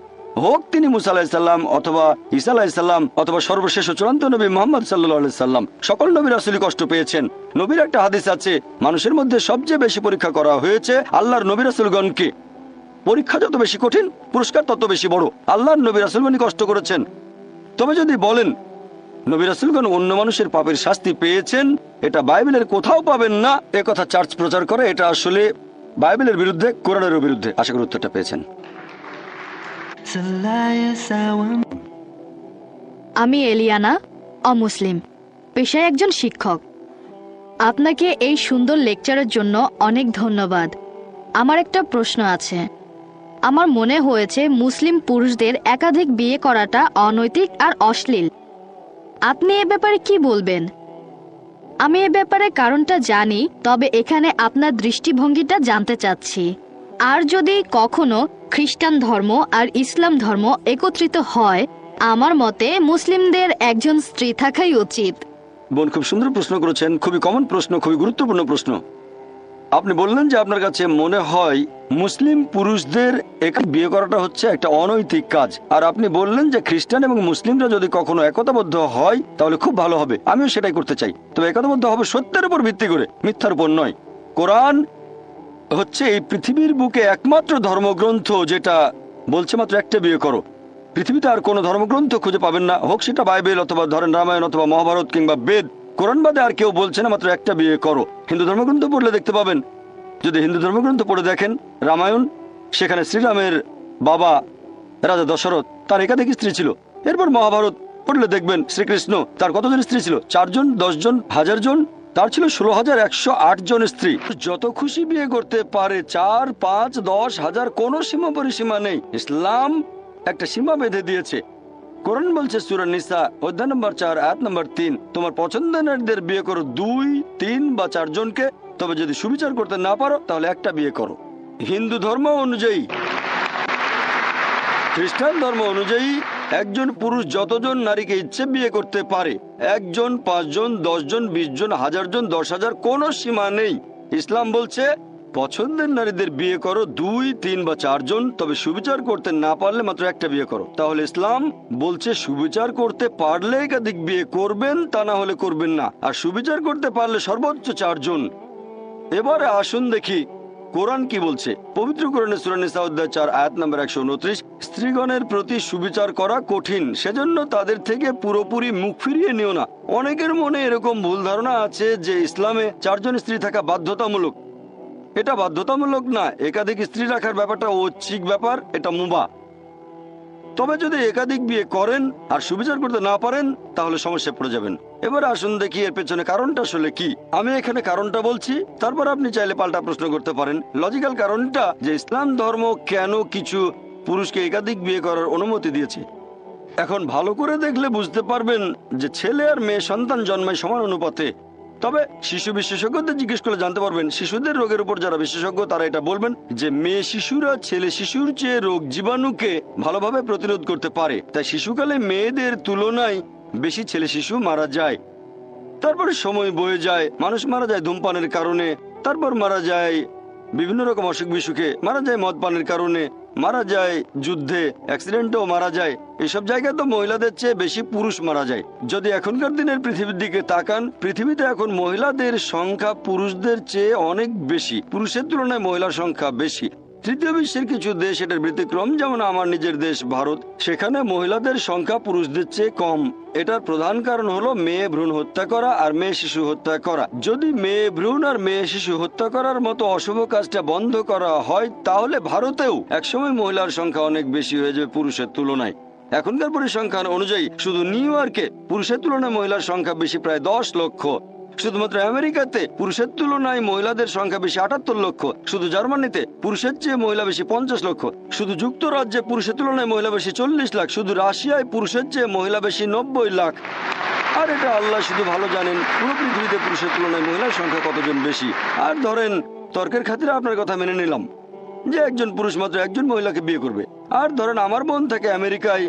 হোক তিনি মুসা আলাইহিসসালাম অথবা ঈসা আলাইহিসসালাম অথবা সর্বশেষ ও চূড়ান্ত নবী মুহাম্মদ সাল্লাল্লাহু আলাইহি সাল্লাম, সকল নবী রাসূলই কষ্ট পেয়েছেন। নবীর একটা হাদিস আছে, মানুষের মধ্যে সবচেয়ে বেশি পরীক্ষা করা হয়েছে আল্লাহর নবী রাসূলগণকে। পরীক্ষা যত বেশি কঠিন, পুরস্কার তত বেশি বড়। আল্লাহর নবী রাসূলগণই কষ্ট করেছেন। তবে যদি বলেন নবী রাসূলগণ অন্য মানুষের পাপের শাস্তি পেয়েছেন, এটা বাইবেলের কোথাও পাবেন না, এ কথা চার্চ প্রচার করে। এটা আসলে বাইবেলের বিরুদ্ধে, কোরআনের বিরুদ্ধে। আশা করি উত্তরটা পেয়েছেন। আমি এলিয়ানা, অমুসলিম, পেশায় একজন শিক্ষক। আপনাকে এই সুন্দর লেকচারের জন্য অনেক ধন্যবাদ। আমার একটা প্রশ্ন আছে। আমার মনে হয়েছে মুসলিম পুরুষদের একাধিক বিয়ে করাটা অনৈতিক আর অশ্লীল। আপনি এ ব্যাপারে কি বলবেন? আমি এ ব্যাপারে কারণটা জানি, তবে এখানে আপনার দৃষ্টিভঙ্গিটা জানতে চাচ্ছি। আর যদি কখনো খ্রিস্টান ধর্ম আর ইসলাম ধর্ম একত্রিত হয়, আমার মতে মুসলিমদের একজন স্ত্রী থাকাই উচিত। বোন, খুব সুন্দর প্রশ্ন করেছেন, খুবই কমন প্রশ্ন, খুবই গুরুত্বপূর্ণ প্রশ্ন। আপনি বললেন যে আপনার কাছে মনে হয় মুসলিম পুরুষদের একা বিয়ে করাটা হচ্ছে একটা অনৈতিক কাজ, আর আপনি বললেন যে খ্রিস্টান এবং মুসলিমরা যদি কখনো একতাবদ্ধ হয় তাহলে খুব ভালো হবে। আমিও সেটাই করতে চাই, তবে একতাবদ্ধ হবে সত্যের উপর ভিত্তি করে, মিথ্যার উপর নয়। কোরআন হচ্ছে এই পৃথিবীর বুকে একমাত্র ধর্মগ্রন্থ যেটা বলছে মাত্র একটা বিয়ে করো। পৃথিবীতে আর কোনো ধর্মগ্রন্থ খুঁজে পাবেন না, হোক সেটা বাইবেল অথবা ধরেন রামায়ণ অথবা মহাভারত কিংবা বেদ, কোরআন বাদে আর কেউ বলছে না মাত্র একটা বিয়ে করো। হিন্দু ধর্মগ্রন্থ পড়লে দেখতে পাবেন, যদি হিন্দু ধর্মগ্রন্থ পড়ে দেখেন রামায়ণ, সেখানে শ্রীরামের বাবা রাজা দশরথ, তার একাধিক স্ত্রী ছিল। এরপর মহাভারত পড়লে দেখবেন শ্রীকৃষ্ণ, তার কতজন স্ত্রী ছিল? 4 জন, 10 জন, 1000 জন, তার ছিল 16,108 জন স্ত্রী। যত খুশি বিয়ে করতে পারে, 4, 5, 10, 1000, কোনো সীমা পরিসীমা নেই। ইসলাম একটা সীমা বেঁধে দিয়েছে। কোরআন বলছে সূরা নিসা অধ্যায় নম্বর 4 আয়াত নম্বর 3, তোমার পছন্দের নারীদের বিয়ে করো 2, 3 বা 4 জনকে, তবে যদি সুবিচার করতে না পারো তাহলে একটা বিয়ে করো। হিন্দু ধর্ম অনুযায়ী, খ্রিস্টান ধর্ম অনুযায়ী একজন পুরুষ যতজন নারীকে ইচ্ছে বিয়ে করতে পারে, 1 জন, 5 জন, 10 জন, 20 জন, 1000 জন, 10,000, কোনো সীমা নেই। ইসলাম বলছে পছন্দের নারীদের বিয়ে করো 2, 3 বা 4 জন, তবে সুবিচার করতে না পারলে মাত্র একটা বিয়ে করো। তাহলে ইসলাম বলছে সুবিচার করতে পারলে একাধিক বিয়ে করবেন, তা না হলে করবেন না, আর সুবিচার করতে পারলে সর্বোচ্চ 4 জন। এবারে আসুন দেখি কোরআন কি বলছে। পবিত্র কোরআনে সূরা নিসা অধ্যায় 4 আয়াত নম্বর 129, স্ত্রীগণের প্রতি সুবিচার করা কঠিন, সেজন্য তাদের থেকে পুরোপুরি মুখ ফিরিয়ে নিও না। অনেকের মনে এরকম ভুল ধারণা আছে যে ইসলামে 4 জন স্ত্রী থাকা বাধ্যতামূলক। এটা বাধ্যতামূলক না, একাধিক স্ত্রী রাখার ব্যাপারটা ঐচ্ছিক ব্যাপার, এটা মুবাহ। তবে যদি একাধিক বিয়ে করেন আর সুবিচার করতে না পারেন তাহলে সমস্যায় পড়ে যাবেন। এবার আসুন দেখি এর পেছনে কারণটা আসলে কি। আমি এখানে কারণটা বলছি, তারপর আপনি চাইলে পাল্টা প্রশ্ন করতে পারেন। লজিক্যাল কারণটা যে ইসলাম ধর্ম কেন কিছু পুরুষকে একাধিক বিয়ে করার অনুমতি দিয়েছে। এখন ভালো করে দেখলে বুঝতে পারবেন যে ছেলে আর মেয়ে সন্তান জন্মায় সমান অনুপাতে। তবে শিশু বিশেষজ্ঞদের জিজ্ঞেস করলে জানতে পারবেন, শিশুদের রোগের উপর যারা বিশেষজ্ঞ তারা এটা বলবেন যে মেয়ে শিশুরা ছেলে শিশুর চেয়ে রোগ জীবাণুকে ভালোভাবে প্রতিরোধ করতে পারে, তাই শিশুকালে মেয়েদের তুলনায় বেশি ছেলে শিশু মারা যায়। তারপরে সময় বয়ে যায়, মানুষ মারা যায় ধূমপানের কারণে, তারপর মারা যায় বিভিন্ন রকম অসুখ বিসুখে, মারা যায় মদ পানের কারণে, মারা যায় যুদ্ধে, অ্যাক্সিডেন্টেও মারা যায়। এসব জায়গায় তো মহিলাদের চেয়ে বেশি পুরুষ মারা যায়। যদি এখনকার দিনের পৃথিবীর দিকে তাকান, পৃথিবীতে এখন মহিলাদের সংখ্যা পুরুষদের চেয়ে অনেক বেশি, পুরুষের তুলনায় মহিলার সংখ্যা বেশি। তৃতীয় বিশ্বের কিছু দেশ এটার ব্যতিক্রম, যেমন আমার নিজের দেশ ভারত, সেখানে মহিলাদের সংখ্যা পুরুষদের চেয়ে কম। এটার প্রধান কারণ হলো মেয়ে ভ্রূণ হত্যা করা আর মেয়ে শিশু হত্যা করা। যদি মেয়ে ভ্রূণ আর মেয়ে শিশু হত্যা করার মতো অশুভ কাজটা বন্ধ করা হয় তাহলে ভারতেও একসময় মহিলার সংখ্যা অনেক বেশি হয়ে যাবে পুরুষের তুলনায়। এখনকার পরিসংখ্যান অনুযায়ী শুধু নিউ ইয়র্কে পুরুষের তুলনায় মহিলার সংখ্যা বেশি প্রায় 10 লক্ষ। শুধুমাত্র আমেরিকাতে পুরুষের তুলনায় মহিলাদের সংখ্যা বেশি 78 লক্ষ। শুধু জার্মানিতে পুরুষের চেয়ে মহিলা বেশি 50 লক্ষ। শুধু যুক্তরাজ্যে পুরুষের তুলনায় মহিলা বেশি 40 লাখ। শুধু রাশিয়ায় পুরুষের চেয়ে মহিলা বেশি 90 লাখ। আর এটা আল্লাহ শুধু ভালো জানেন পুরো পৃথিবীতে পুরুষের তুলনায় মহিলার সংখ্যা কতজন বেশি। আর ধরেন তর্কের খাতিরে আপনার কথা মেনে নিলাম, যে একজন পুরুষ মাত্র একজন মহিলাকে বিয়ে করবে। আর ধরেন আমার বোন থাকে আমেরিকায়,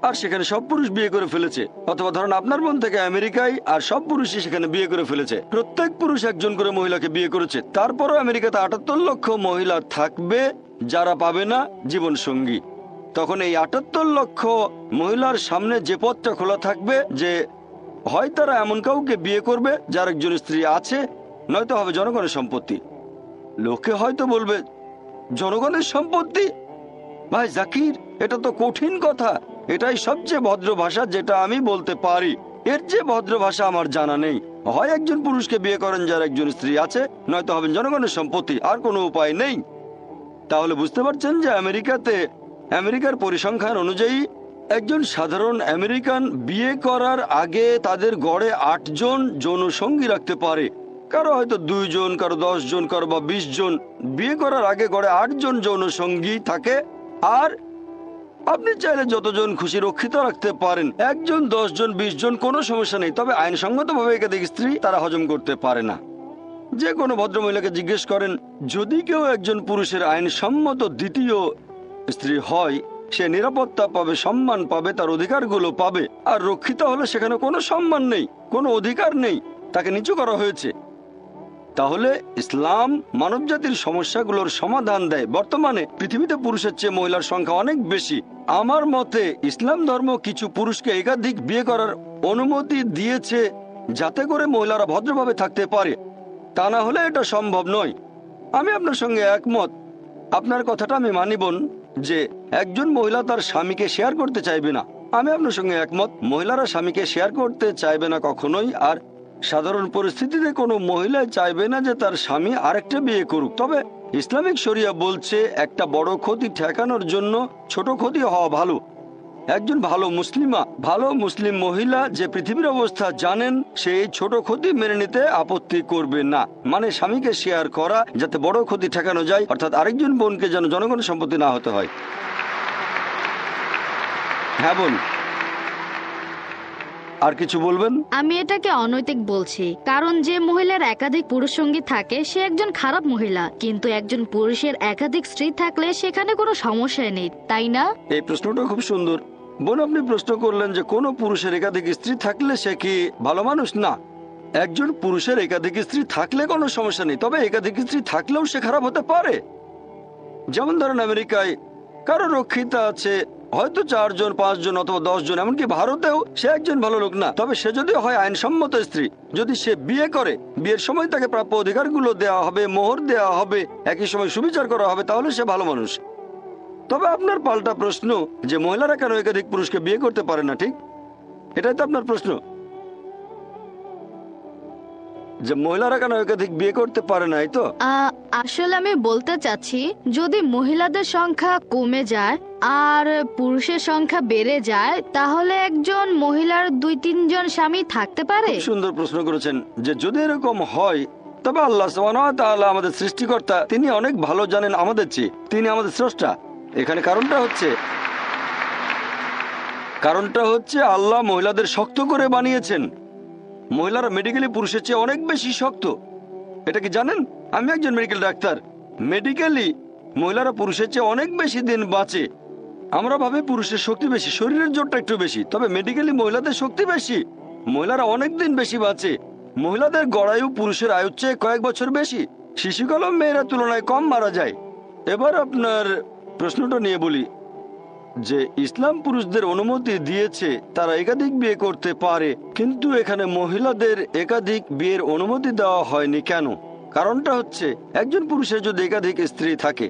আর সেখানে সব পুরুষ বিয়ে করে ফেলেছে, অথবা ধরেন আপনার বোন থেকে আমেরিকায় আর সব পুরুষই সেখানে বিয়ে করে ফেলেছে। প্রত্যেক পুরুষ একজন করে মহিলাকে বিয়ে করেছে। তারপরও আমেরিকাতে ৭৮ লক্ষ মহিলা থাকবে যারা পাবে না জীবন সঙ্গী। তখন এই ৭৮ লক্ষ মহিলার সামনে যে পথটা খোলা থাকবে যে হয় তারা এমন কাউকে বিয়ে করবে যার একজন স্ত্রী আছে, নয়তো হবে জনগণের সম্পত্তি। লোকে হয়তো বলবে জনগণের সম্পত্তি? ভাই জাকির, এটা তো কঠিন কথা। এটাই সবচেয়ে ভদ্র ভাষা যেটা আমি বলতে পারি। এর যে ভদ্র ভাষা আমার জানা নেই। হয় একজন পুরুষকে বিয়ে করেন যার একজন স্ত্রী আছে, নয়তো হবেন জনগণের সম্পত্তি, আর কোনো উপায় নেই। তাহলে বুঝতে পারছেন যে আমেরিকার পরিসংখ্যান অনুযায়ী একজন সাধারণ আমেরিকান বিয়ে করার আগে তাদের গড়ে ৮ জন যৌন সঙ্গী রাখতে পারে। কারো হয়তো 2 জন, কারো 10 জন, কারো বা 20 জন। বিয়ে করার আগে গড়ে 8 জন যৌন সঙ্গী থাকে। আর আপনি চাইলে যতজন খুশি রক্ষিত রাখতে পারেন, 1 জন, 10 জন, 20 জন, কোনো সমস্যা নেই। তবে আইনসঙ্গতভাবে একাধিক স্ত্রী তারা হজম করতে পারে না। যে কোনো ভদ্রমহিলাকে জিজ্ঞেস করেন, যদি কেউ একজন পুরুষের আইনসম্মত দ্বিতীয় স্ত্রী হয়, সে নিরাপত্তা পাবে, সম্মান পাবে, তার অধিকারগুলো পাবে। আর রক্ষিত হলে সেখানে কোনো সম্মান নেই, কোনো অধিকার নেই, তাকে নিচু করা হয়েছে। তাহলে ইসলাম মানবজাতির সমস্যাগুলোর সমাধান দেয়। বর্তমানে পৃথিবীতে পুরুষের চেয়ে মহিলার সংখ্যা অনেক বেশি। আমার মতে ইসলাম ধর্ম কিছু পুরুষকে একাধিক বিয়ে করার অনুমতি দিয়েছে যাতে করে মহিলারা ভদ্রভাবে থাকতে পারে। তা না হলে এটা সম্ভব নয়। আমি আপনার সঙ্গে একমত। আপনার কথাটা আমি মানি বোন, যে একজন মহিলা তার স্বামীকে শেয়ার করতে চাইবে না। আমি আপনার সঙ্গে একমত, মহিলারা স্বামীকে শেয়ার করতে চাইবে না কখনোই। আর সাধারণ পরিস্থিতিতে কোনো মহিলা চাইবে না যে তার স্বামী আরেকটা বিয়ে করুক। তবে ইসলামিক শরিয়া বলছে একটা বড় ক্ষতি ঠেকানোর জন্য ছোট ক্ষতি হওয়া ভালো। একজন ভালো মুসলিম মহিলা যে পৃথিবীর অবস্থা জানেন, সে এই ছোট ক্ষতি মেনে নিতে আপত্তি করবে না। মানে স্বামীকে শেয়ার করা যাতে বড় ক্ষতি ঠেকানো যায়, অর্থাৎ আরেকজন বোনকে যেন জনগণের সম্পত্তি না হতে হয়। হ্যাঁ বোন, আর কিছু বলবেন? আমি এটাকে অনৈতিক বলছি, কারণ যে মহিলার একাধিক পুরুষ সঙ্গী থাকে সে একজন খারাপ মহিলা, কিন্তু একজন পুরুষের একাধিক স্ত্রী থাকলে সেখানে কোনো সমস্যা নেই, তাই না? এই প্রশ্নটা খুব সুন্দর বোন। আপনি প্রশ্ন করলেন যে কোনো পুরুষের একাধিক স্ত্রী থাকলে সে কি ভালো মানুষ? না, একজন পুরুষের একাধিক স্ত্রী থাকলে কোনো সমস্যা নেই, তবে একাধিক স্ত্রী থাকলেও সে খারাপ হতে পারে। যেমন ধরেন আমেরিকায় কারো রক্ষিতা আছে, হয়তো 4 জন, 5 জন, অথবা 10 জন। এমনকি ভারতেও সে একজন ভালো লোক না। তবে সে যদি হয় আইনসম্মত স্ত্রী, যদি সে বিয়ে করে, বিয়ের সময় তাকে প্রাপ্য অধিকারগুলো দেওয়া হবে, মোহর দেওয়া হবে, একই সময় সুবিচার করা হবে, তাহলে সে ভালো মানুষ। তবে আপনার পাল্টা প্রশ্ন যে মহিলারা কেন একাধিক পুরুষকে বিয়ে করতে পারে না, ঠিক এটাই তো আপনার প্রশ্ন, যে মহিলারা কেন একাধিক বিয়ে করতে পারে না, এই তো? আসলে আমি বলতে চাচ্ছি, যদি মহিলাদের সংখ্যা কমে যায় আর পুরুষের সংখ্যা বেড়ে যায়, তাহলে একজন মহিলার 2-3 জন স্বামী থাকতে পারে। সুন্দর প্রশ্ন করেছেন। যে যদি এরকম হয়, তবে আল্লাহ সুবহানাহু ওয়া তাআলা আমাদের সৃষ্টিকর্তা, তিনি অনেক ভালো জানেন আমাদের চেয়ে, তিনি আমাদের স্রষ্টা। এখানে কারণটা হচ্ছে আল্লাহ মহিলাদের শক্ত করে বানিয়েছেন। মহিলারা মেডিকেলি পুরুষের চেয়ে অনেক বেশি শক্ত। এটা কি জানেন? আমি একজন মেডিকেল ডাক্তার। মেডিকেলি মহিলারা পুরুষের চেয়ে অনেক বেশি দিন বাঁচে। আমরা ভাবি পুরুষের শক্তি বেশি, শরীরের জোরটা একটু বেশি, তবে মেডিকেলি মহিলাদের শক্তি বেশি। মহিলারা অনেক দিন বেশি বাঁচে। মহিলাদের গড়ায়ু পুরুষের আয়ুর চেয়ে কয়েক বছর বেশি। শিশুকালও মেয়েরা তুলনায় কম মারা যায়। এবার আপনার প্রশ্নটা নিয়ে বলি, যে ইসলাম পুরুষদের অনুমতি দিয়েছে তারা একাধিক বিয়ে করতে পারে, কিন্তু এখানে মহিলাদের একাধিক বিয়ের অনুমতি দেওয়া হয়নি কেন? কারণটা হচ্ছে, একজন পুরুষের যদি একাধিক স্ত্রী থাকে,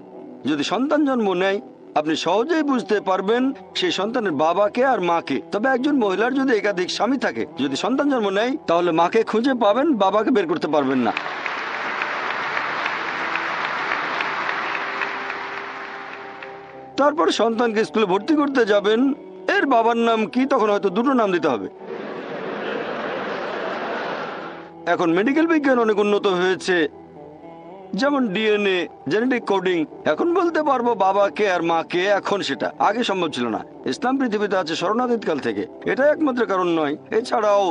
যদি সন্তান জন্ম নেয়, আপনি সহজেই বুঝতে পারবেন সেই সন্তানের বাবাকে আর মাকে। তবে একজন মহিলার যদি একাধিক স্বামী থাকে, যদি সন্তান জন্ম নেয়, তাহলে মাকে খুঁজে পাবেন, বাবাকে বের করতে পারবেন না। তারপর সন্তানকে স্কুলে ভর্তি করতে যাবেন, এর বাবার নাম কি? তখন হয়তো 2টো নাম দিতে হবে। এখন মেডিকেল বিজ্ঞান অনেক উন্নত হয়েছে, যেমন ডিএনএ, জেনেটিক কোডিং। এখন বলতে পারবো বাবাকে আর মাকে। এখন সেটা আগে সম্ভব ছিল না। ইসলাম পৃথিবীতে আছে শরণাতীতকাল থেকে। এটাই একমাত্র কারণ নয়, এছাড়াও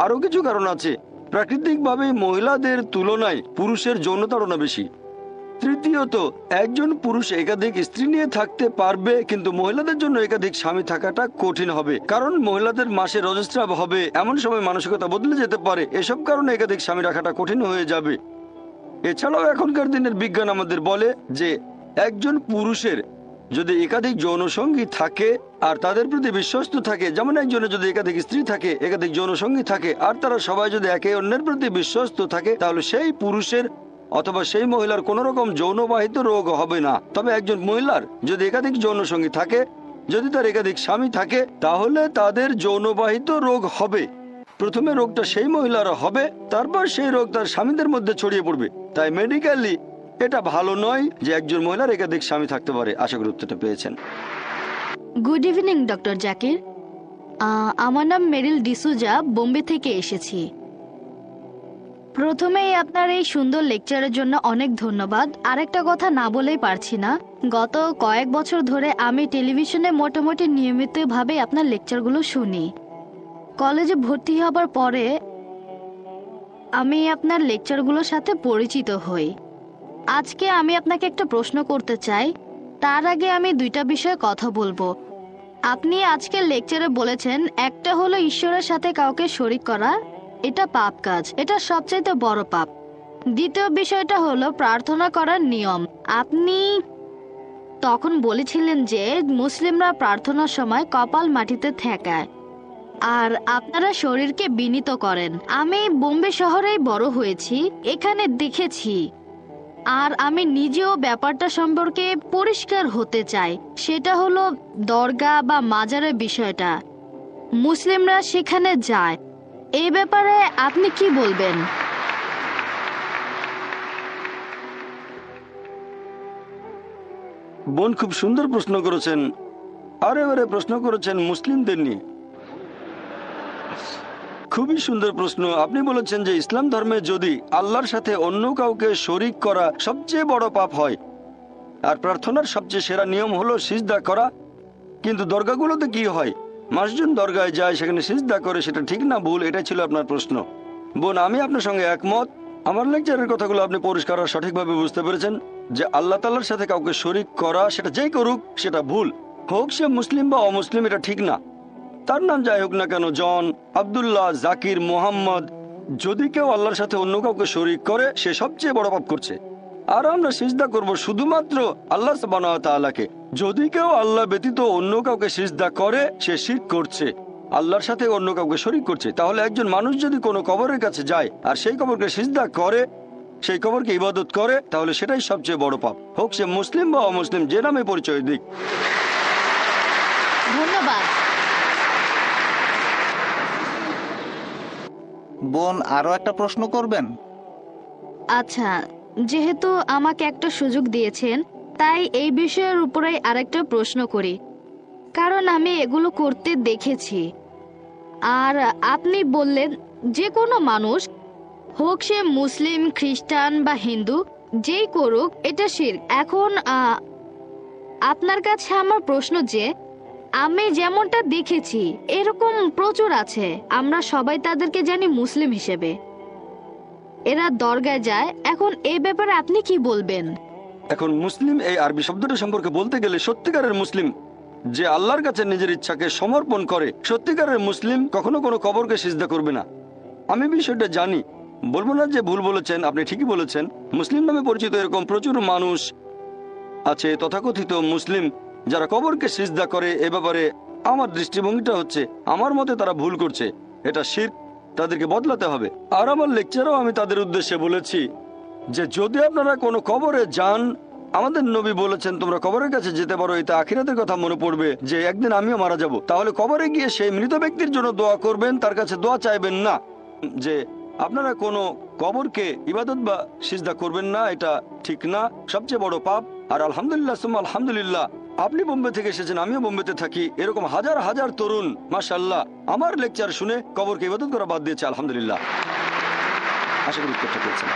আরো কিছু কারণ আছে। প্রাকৃতিকভাবে মহিলাদের তুলনায় পুরুষের যৌন তাড়না বেশি। তৃতীয়ত, একজন পুরুষ একাধিক স্ত্রী নিয়ে থাকতে পারবে, কিন্তু মহিলাদের জন্য একাধিক স্বামী থাকাটা কঠিন হবে, কারণ মহিলাদের মাসে রজস্রাব হবে, এমন সময় মানসিকতা বদলে যেতে পারে। এসব কারণে একাধিক স্বামী রাখাটা কঠিন হয়ে যাবে। এছাড়াও এখনকার দিনের বিজ্ঞান আমাদের বলে যে একজন পুরুষের যদি একাধিক যৌনসঙ্গী থাকে আর তাদের প্রতি বিশ্বস্ত থাকে, যেমন একজনের যদি একাধিক স্ত্রী থাকে, একাধিক যৌনসঙ্গী থাকে, আর তারা সবাই যদি একে অন্যের প্রতি বিশ্বস্ত থাকে, তাহলে সেই পুরুষের অথবা সেই মহিলার কোনো রকম যৌনবাহিত রোগ হবে না। তবে একজন মহিলার যদি একাধিক যৌনসঙ্গী থাকে, যদি তার একাধিক স্বামী থাকে, তাহলে তাদের যৌনবাহিত রোগ হবে। প্রথমে রোগটা সেই মহিলার হবে, তারপর সেই রোগ তার স্বামীদের মধ্যে ছড়িয়ে পড়বে। তাই মেডিকেলি এটা ভালো নয় যে একজন মহিলার একাধিক স্বামী থাকতে পারে। আশা করি উত্তরটা পেয়েছেন। Good evening doctor Zakir. আমার নাম মেরিল ডিসুজা, বোম্বে থেকে এসেছি। প্রথমেই আপনার এই সুন্দর লেকচারের জন্য অনেক ধন্যবাদ। আরেকটা কথা না বলেই পারছি না, গত কয়েক বছর ধরে আমি টেলিভিশনে মোটামুটি নিয়মিতভাবে আপনার লেকচারগুলো শুনি। কলেজে ভর্তি হবার পরে আমি আপনার লেকচারগুলোর সাথে পরিচিত হই। আজকে আমি আপনাকে একটা প্রশ্ন করতে চাই। তার আগে আমি দুইটা বিষয়ে কথা বলবো। আপনি আজকের লেকচারে বলেছেন, একটা হলো ঈশ্বরের সাথে কাউকে শরিক করা, এটা পাপ কাজ, এটা সবচাইতে বড় পাপ। দ্বিতীয় বিষয়টা হলো প্রার্থনা করার নিয়ম। আপনি তখন বলেছিলেন যে মুসলিমরা প্রার্থনার সময় কপাল মাটিতে ঠেকায় আর আপনারা শরীরকে বিনীত করেন। আমি বোম্বে শহরেই বড় হয়েছি, এখানে দেখেছি, আর আমি নিজেও ব্যাপারটা সম্পর্কে পরিষ্কার হতে চাই। সেটা হলো দরগা বা মাজারের বিষয়টা। মুসলিমরা সেখানে যায়, এই ব্যাপারে আপনি কি বলবেন? বোন খুব সুন্দর প্রশ্ন করেছেন, আর এবারে প্রশ্ন করেছেন মুসলিমদের নিয়ে। খুবই সুন্দর প্রশ্ন। আপনি বলেছেন যে ইসলাম ধর্মে যদি আল্লাহর সাথে অন্য কাউকে শরিক করা সবচেয়ে বড় পাপ হয়, আর প্রার্থনার সবচেয়ে সেরা নিয়ম হলো সিজদা করা, কিন্তু দরগাগুলোতে কি হয়? মানুষজন দরগায় যায়, সেখানে সিজদা করে, সেটা ঠিক না ভুল? এটা ছিল আপনার প্রশ্ন। বোন, আমি আপনার সঙ্গে একমত। আমার লেকচারের কথাগুলো আপনি পরিষ্কার আর সঠিকভাবে বুঝতে পেরেছেন যে আল্লাহ তাআলার সাথে কাউকে শরিক করা, সেটা যেই করুক সেটা ভুল, হোক সে মুসলিম বা অমুসলিম, এটা ঠিক না। তার নাম যাই হোক না কেন, জন, আব্দুল্লাহ, জাকির, মোহাম্মদ, যদি কেউ আল্লাহর সাথে অন্য কাউকে শরিক করে, সে সবচেয়ে বড় পাপ করছে। আর আমরা সিজদা করব শুধুমাত্র আল্লাহ সুবহানাহু ওয়া তাআলাকে। যদি কেউ আল্লাহ ব্যতীত অন্য কাউকে সিজদা করে, সে শিরক করছে, আল্লাহর সাথে অন্য কাউকে শরিক করছে। তাহলে একজন মানুষ যদি কোনো কবরের কাছে যায় আর সেই কবরকে সিজদা করে, সেই কবরকে ইবাদত করে, তাহলে সেটাই সবচেয়ে বড় পাপ, হোক সে মুসলিম বা অমুসলিম, যে নামে পরিচয় দিক। ধন্যবাদ। বোন, আরো একটা প্রশ্ন করবেন? আচ্ছা, যেহেতু আমাকে একটা সুযোগ দিয়েছেন, তাই এই বিষয়ের উপরেই আরেকটা প্রশ্ন করি, কারণ আমি এগুলো করতে দেখেছি। আর আপনি বললেন যে কোনো মানুষ, হোক সে মুসলিম, খ্রিস্টান বা হিন্দু, যেই করুক এটা শিরক। এখন আপনার কাছে আমার প্রশ্ন যে, আমি যেমনটা দেখেছি এরকম প্রচুর আছে, আমরা সবাই তাদেরকে জানি মুসলিম হিসেবে, এরা দরগায় যায়। এখন এই ব্যাপারে আপনি কি বলবেন? এখন মুসলিম এই আরবি শব্দটা সম্পর্কে বলতে গেলে, সত্যিকারের মুসলিম যে আল্লাহর কাছে নিজের ইচ্ছাকে সমর্পণ করে, সত্যিকারের মুসলিম কখনো কোনো কবরকে সিজদা করবে না। আমি বিষয়টা জানি, বলবো না যে ভুল বলেছেন, আপনি ঠিকই বলেছেন। মুসলিম নামে পরিচিত এরকম প্রচুর মানুষ আছে, তথাকথিত মুসলিম, যারা কবরকে সিজদা করে। এ ব্যাপারে আমার দৃষ্টিভঙ্গিটা হচ্ছে, আমার মতে তারা ভুল করছে, এটা শিরক, তাদেরকে বদলাতে হবে। আর আমার লেকচারেও আমি তাদের উদ্দেশ্যে বলেছি যে যদি আপনারা কোনো কবরে যান, আমাদের নবী বলেছেন তোমরা কবরের কাছে যেতে পারো, এতে আখিরাতের কথা মনে পড়বে যে একদিন আমিও মারা যাব। তাহলে কবরে গিয়ে সেই মৃত ব্যক্তির জন্য দোয়া করবেন, তার কাছে দোয়া চাইবেন না। যে আপনারা কোনো কবরকে ইবাদত বা সিজদা করবেন না, এটা ঠিক না, সবচেয়ে বড় পাপ। আর আলহামদুলিল্লাহ সুম্মা আলহামদুলিল্লাহ, আপনি বোম্বে থেকে এসেছেন, আমিও বোম্বেতে থাকি, এরকম হাজার হাজার তরুণ মাশাআল্লাহ আমার লেকচার শুনে কবরকে ইবাদত করা বাদ দিয়েছে, আলহামদুলিল্লাহ। আশা করি উত্তরটা পেয়েছেন।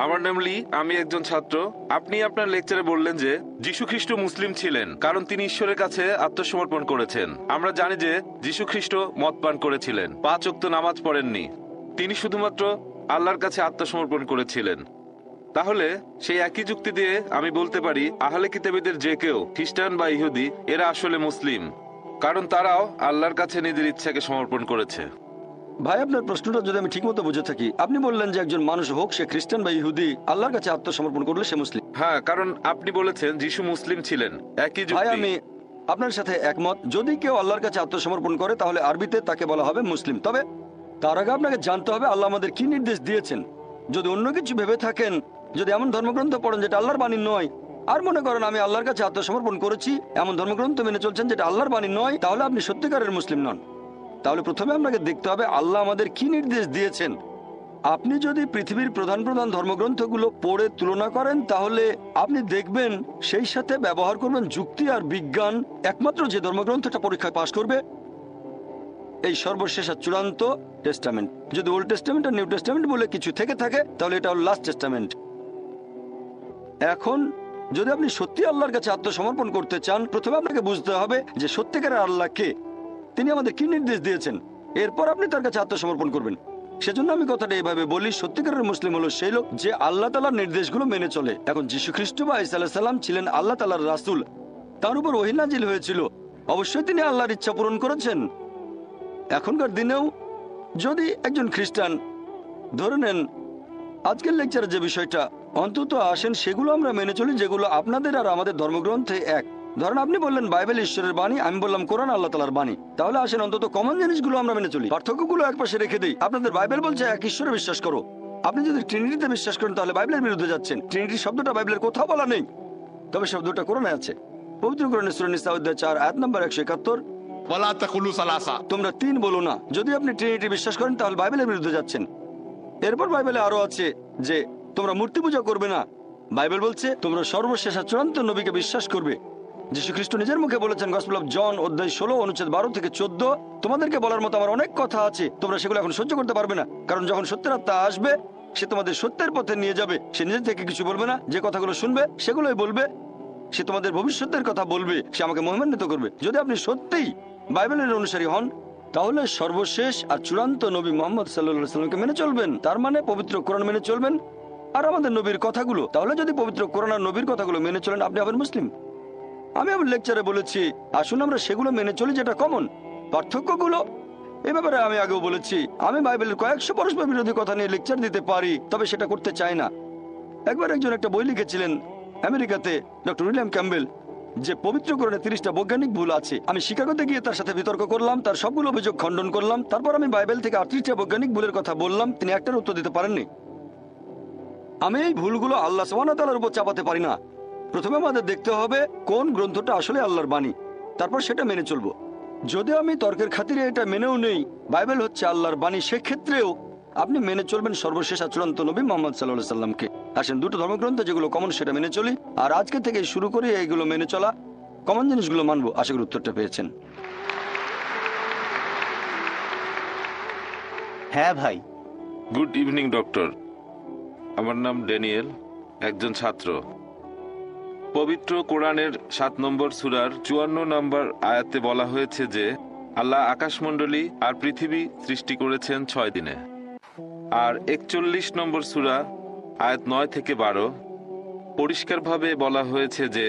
আমার নাম লি, আমি একজন ছাত্র। আপনি আপনার লেকচারে বললেন যে যীশু খ্রিস্ট মুসলিম ছিলেন কারণ তিনি ঈশ্বরের কাছে আত্মসমর্পণ করেছেন। আমরা জানি যে যীশু খ্রিস্ট মদ পান করেছিলেন, 5 ওয়াক্ত নামাজ পড়েননি, তিনি শুধুমাত্র আল্লাহর কাছে আত্মসমর্পণ করেছিলেন। তাহলে সেই একই যুক্তি দিয়ে আমি বলতে পারি আহলে কিতাবীদের যে কেউ খ্রিস্টান বা ইহুদি এরা আসলে মুসলিম, কারণ তারাও আল্লাহর কাছে নিজের ইচ্ছাকে সমর্পণ করেছে। ভাই আপনার প্রশ্নটা যদি আমি ঠিকমতো বুঝে থাকি, আপনি বললেন যে একজন মানুষ হোক সে খ্রিস্টান বা ইহুদি, আল্লাহর কাছে আত্মসমর্পণ করলে সে মুসলিম। হ্যাঁ, কারণ আপনি বলেছেন যিশু মুসলিম ছিলেন, একই ভাই যুক্তি। আমি আপনার সাথে একমত। যদি কেউ আল্লাহর কাছে আত্মসমর্পণ করে তাহলে আরবিতে তাকে বলা হবে মুসলিম। তবে তার আগে আপনাকে জানতে হবে আল্লাহ আমাদের কি নির্দেশ দিয়েছেন। যদি অন্য কিছু ভেবে থাকেন, যদি এমন ধর্মগ্রন্থ পড়েন যেটা আল্লাহর বাণী নয়, আর মনে করেন আমি আল্লাহর কাছে আত্মসমর্পণ করেছি, এমন ধর্মগ্রন্থ মেনে চলছেন যেটা আল্লাহর বাণী নয়, তাহলে আপনি সত্যিকারের মুসলিম নন। তাহলে প্রথমে আপনাকে দেখতে হবে আল্লাহ আমাদের কি নির্দেশ দিয়েছেন। আপনি যদি পৃথিবীর প্রধান প্রধান ধর্মগ্রন্থগুলো পড়ে তুলনা করেন, তাহলে আপনি দেখবেন সেই সাথে ব্যবহার করবেন যুক্তি আর বিজ্ঞান। একমাত্র যে ধর্মগ্রন্থটা পরীক্ষায় পাশ করবে এই সর্বশেষ আর চূড়ান্ত টেস্টামেন্ট। যদি ওল্ড টেস্টামেন্ট আর নিউ টেস্টামেন্ট বলে কিছু থেকে থাকে, তাহলে এটা হল লাস্ট টেস্টামেন্ট। এখন যদি আপনি সত্যি আল্লাহর কাছে আত্মসমর্পণ করতে চান, প্রথমে আপনাকে বুঝতে হবে যে সত্যিকারের আল্লাহ কে, তিনি আমাদের কি নির্দেশ দিয়েছেন, এরপর আপনি তার কাছে আত্মসমর্পণ করবেন। সেজন্য আমি কথাটা এইভাবে বলি, সত্যিকারের মুসলিম হলো সেই লোক যে আল্লাহ তাআলার নির্দেশগুলো মেনে চলে। এখন যীশু খ্রিস্ট বা ঈসা আলাইহিস সালাম ছিলেন আল্লাহ তাআলার রাসূল, তার উপর ওহী নাজিল হয়েছিল, অবশ্যই তিনি আল্লাহর ইচ্ছা পূরণ করেছেন। এখনকার দিনেও যদি একজন খ্রিস্টান, ধরে নেন আজকের লেকচারে যে বিষয়টা, অন্তত আসেন সেগুলো আমরা মেনে চলি যেগুলো আপনাদের আর আমাদের ধর্মগ্রন্থে এক। ধরেন আপনি বললেন বাইবেল ঈশ্বরের বাণী, আমি বললাম কোরআন আল্লাহ তাআলার বাণী। তাহলে আসেন অন্তত কমন জিনিসগুলো আমরা মেনে চলি, পার্থক্যগুলো একপাশে রেখে দিই। আপনাদের বাইবেল বলছে এক ঈশ্বরে বিশ্বাস করো, আপনি যদি ট্রিনিটিতে বিশ্বাস করেন তাহলে বাইবেলের বিরুদ্ধে যাচ্ছেন। ট্রিনিটি শব্দটা বাইবেলের কোথাও বলা নেই, তবে শব্দটা কোরআনে আছে। পবিত্র কোরআনে সূরা নিসা অধ্যায় 4 আয়াত নম্বর 171, वला तकुलू सलासा। তোমরা তিন বলো না। যদি আপনি ট্রিনিটি বিশ্বাস করেন তাহলে বাইবেলের বিরুদ্ধে যাচ্ছেন। এরপর বাইবেলে আরো আছে যে তোমরা মূর্তি পূজা করবে না। বাইবেল বলছে তোমরা সর্বশেষ আর চূড়ান্ত নবীকে বিশ্বাস করবে। যীশু খ্রিস্ট নিজের মুখে বলেছেন গসপেল অফ জন অধ্যায় 16 অনুচ্ছেদ 12 থেকে 14, তোমাদেরকে বলার মতো আমার অনেক কথা আছে, তোমরা সেগুলো এখন সহ্য করতে পারবে না, কারণ যখন সত্যের আত্মা আসবে সে তোমাদের সত্যের পথে নিয়ে যাবে। সে নিজে থেকে কিছু বলবে না, যে কথাগুলো শুনবে সেগুলোই বলবে। সে তোমাদের ভবিষ্যতের কথা বলবে, সে আমাকে মহিমান্বিত করবে। যদি আপনি সত্যিই বাইবেলের অনুসারী হন, তাহলে সর্বশেষ আর চূড়ান্ত নবী মুহাম্মদ সাল্লাল্লাহু আলাইহি সাল্লামকে মেনে চলবেন। তার মানে পবিত্র কোরআন মেনে চলবেন আর আমাদের নবীর কথাগুলো। তাহলে যদি পবিত্র কোরআন আর নবীর কথাগুলো মেনে চলেন, আপনি হবেন মুসলিম। আমি আমার লেকচারে বলেছি আসুন আমরা সেগুলো মেনে চলি যেটা কমন। পার্থক্যগুলো এ ব্যাপারে আমি আগেও বলেছি, আমি বাইবেলের কয়েকশো পরস্পর বিরোধী কথা নিয়ে লেকচার দিতে পারি, তবে সেটা করতে চাই না। একবার একজন একটা বই লিখেছিলেন আমেরিকাতে, ডক্টর উইলিয়াম ক্যাম্বেল, যে পবিত্র কোরআনে 30টা বৈজ্ঞানিক ভুল আছে। আমি শিকাগোতে গিয়ে তার সাথে বিতর্ক করলাম, তার সবগুলো অভিযোগ খণ্ডন করলাম। তারপর আমি বাইবেল থেকে 38টা বৈজ্ঞানিক ভুলের কথা বললাম, তিনি একটার উত্তর দিতে পারেননি। আমি এই ভুলগুলো আল্লাহ সুবহানাহু ওয়া তাআলার উপর চাপাতে পারি না। প্রথমে আমাদের দেখতে হবে কোন গ্রন্থটা আসলে আল্লাহর বাণী, তারপর সেটা মেনে চলবো। যদি আমি তর্কের খাতিরে এটা মেনেও নেই বাইবেল হচ্ছে আল্লাহর বাণী, সেক্ষেত্রেও আপনি মেনে চলবেন সর্বশেষ আর চূড়ান্ত নবী মুহাম্মদ সাল্লাল্লাহু আলাইহি সাল্লামকে। আসেন দুটো ধর্মগ্রন্থ যেগুলো কমন সেটা মেনে চলি, আর আজকে থেকে শুরু করে এইগুলো মেনে চলা, কমন জিনিসগুলো মানবো। আশা করি উত্তরটা পেয়েছেন। হ্যাঁ ভাই। গুড ইভিনিং ডক্টর, আমার নাম ড্যানিয়েল, একজন ছাত্র। পবিত্র কোরআনের 7 নম্বর সূরার 54 নম্বর আয়াতে বলা হয়েছে যে আল্লাহ আকাশমণ্ডলী আর পৃথিবী সৃষ্টি করেছেন 6 দিনে। আর 41 নম্বর সূরা আয়াত 9 থেকে 12 পরিষ্কারভাবে বলা হয়েছে যে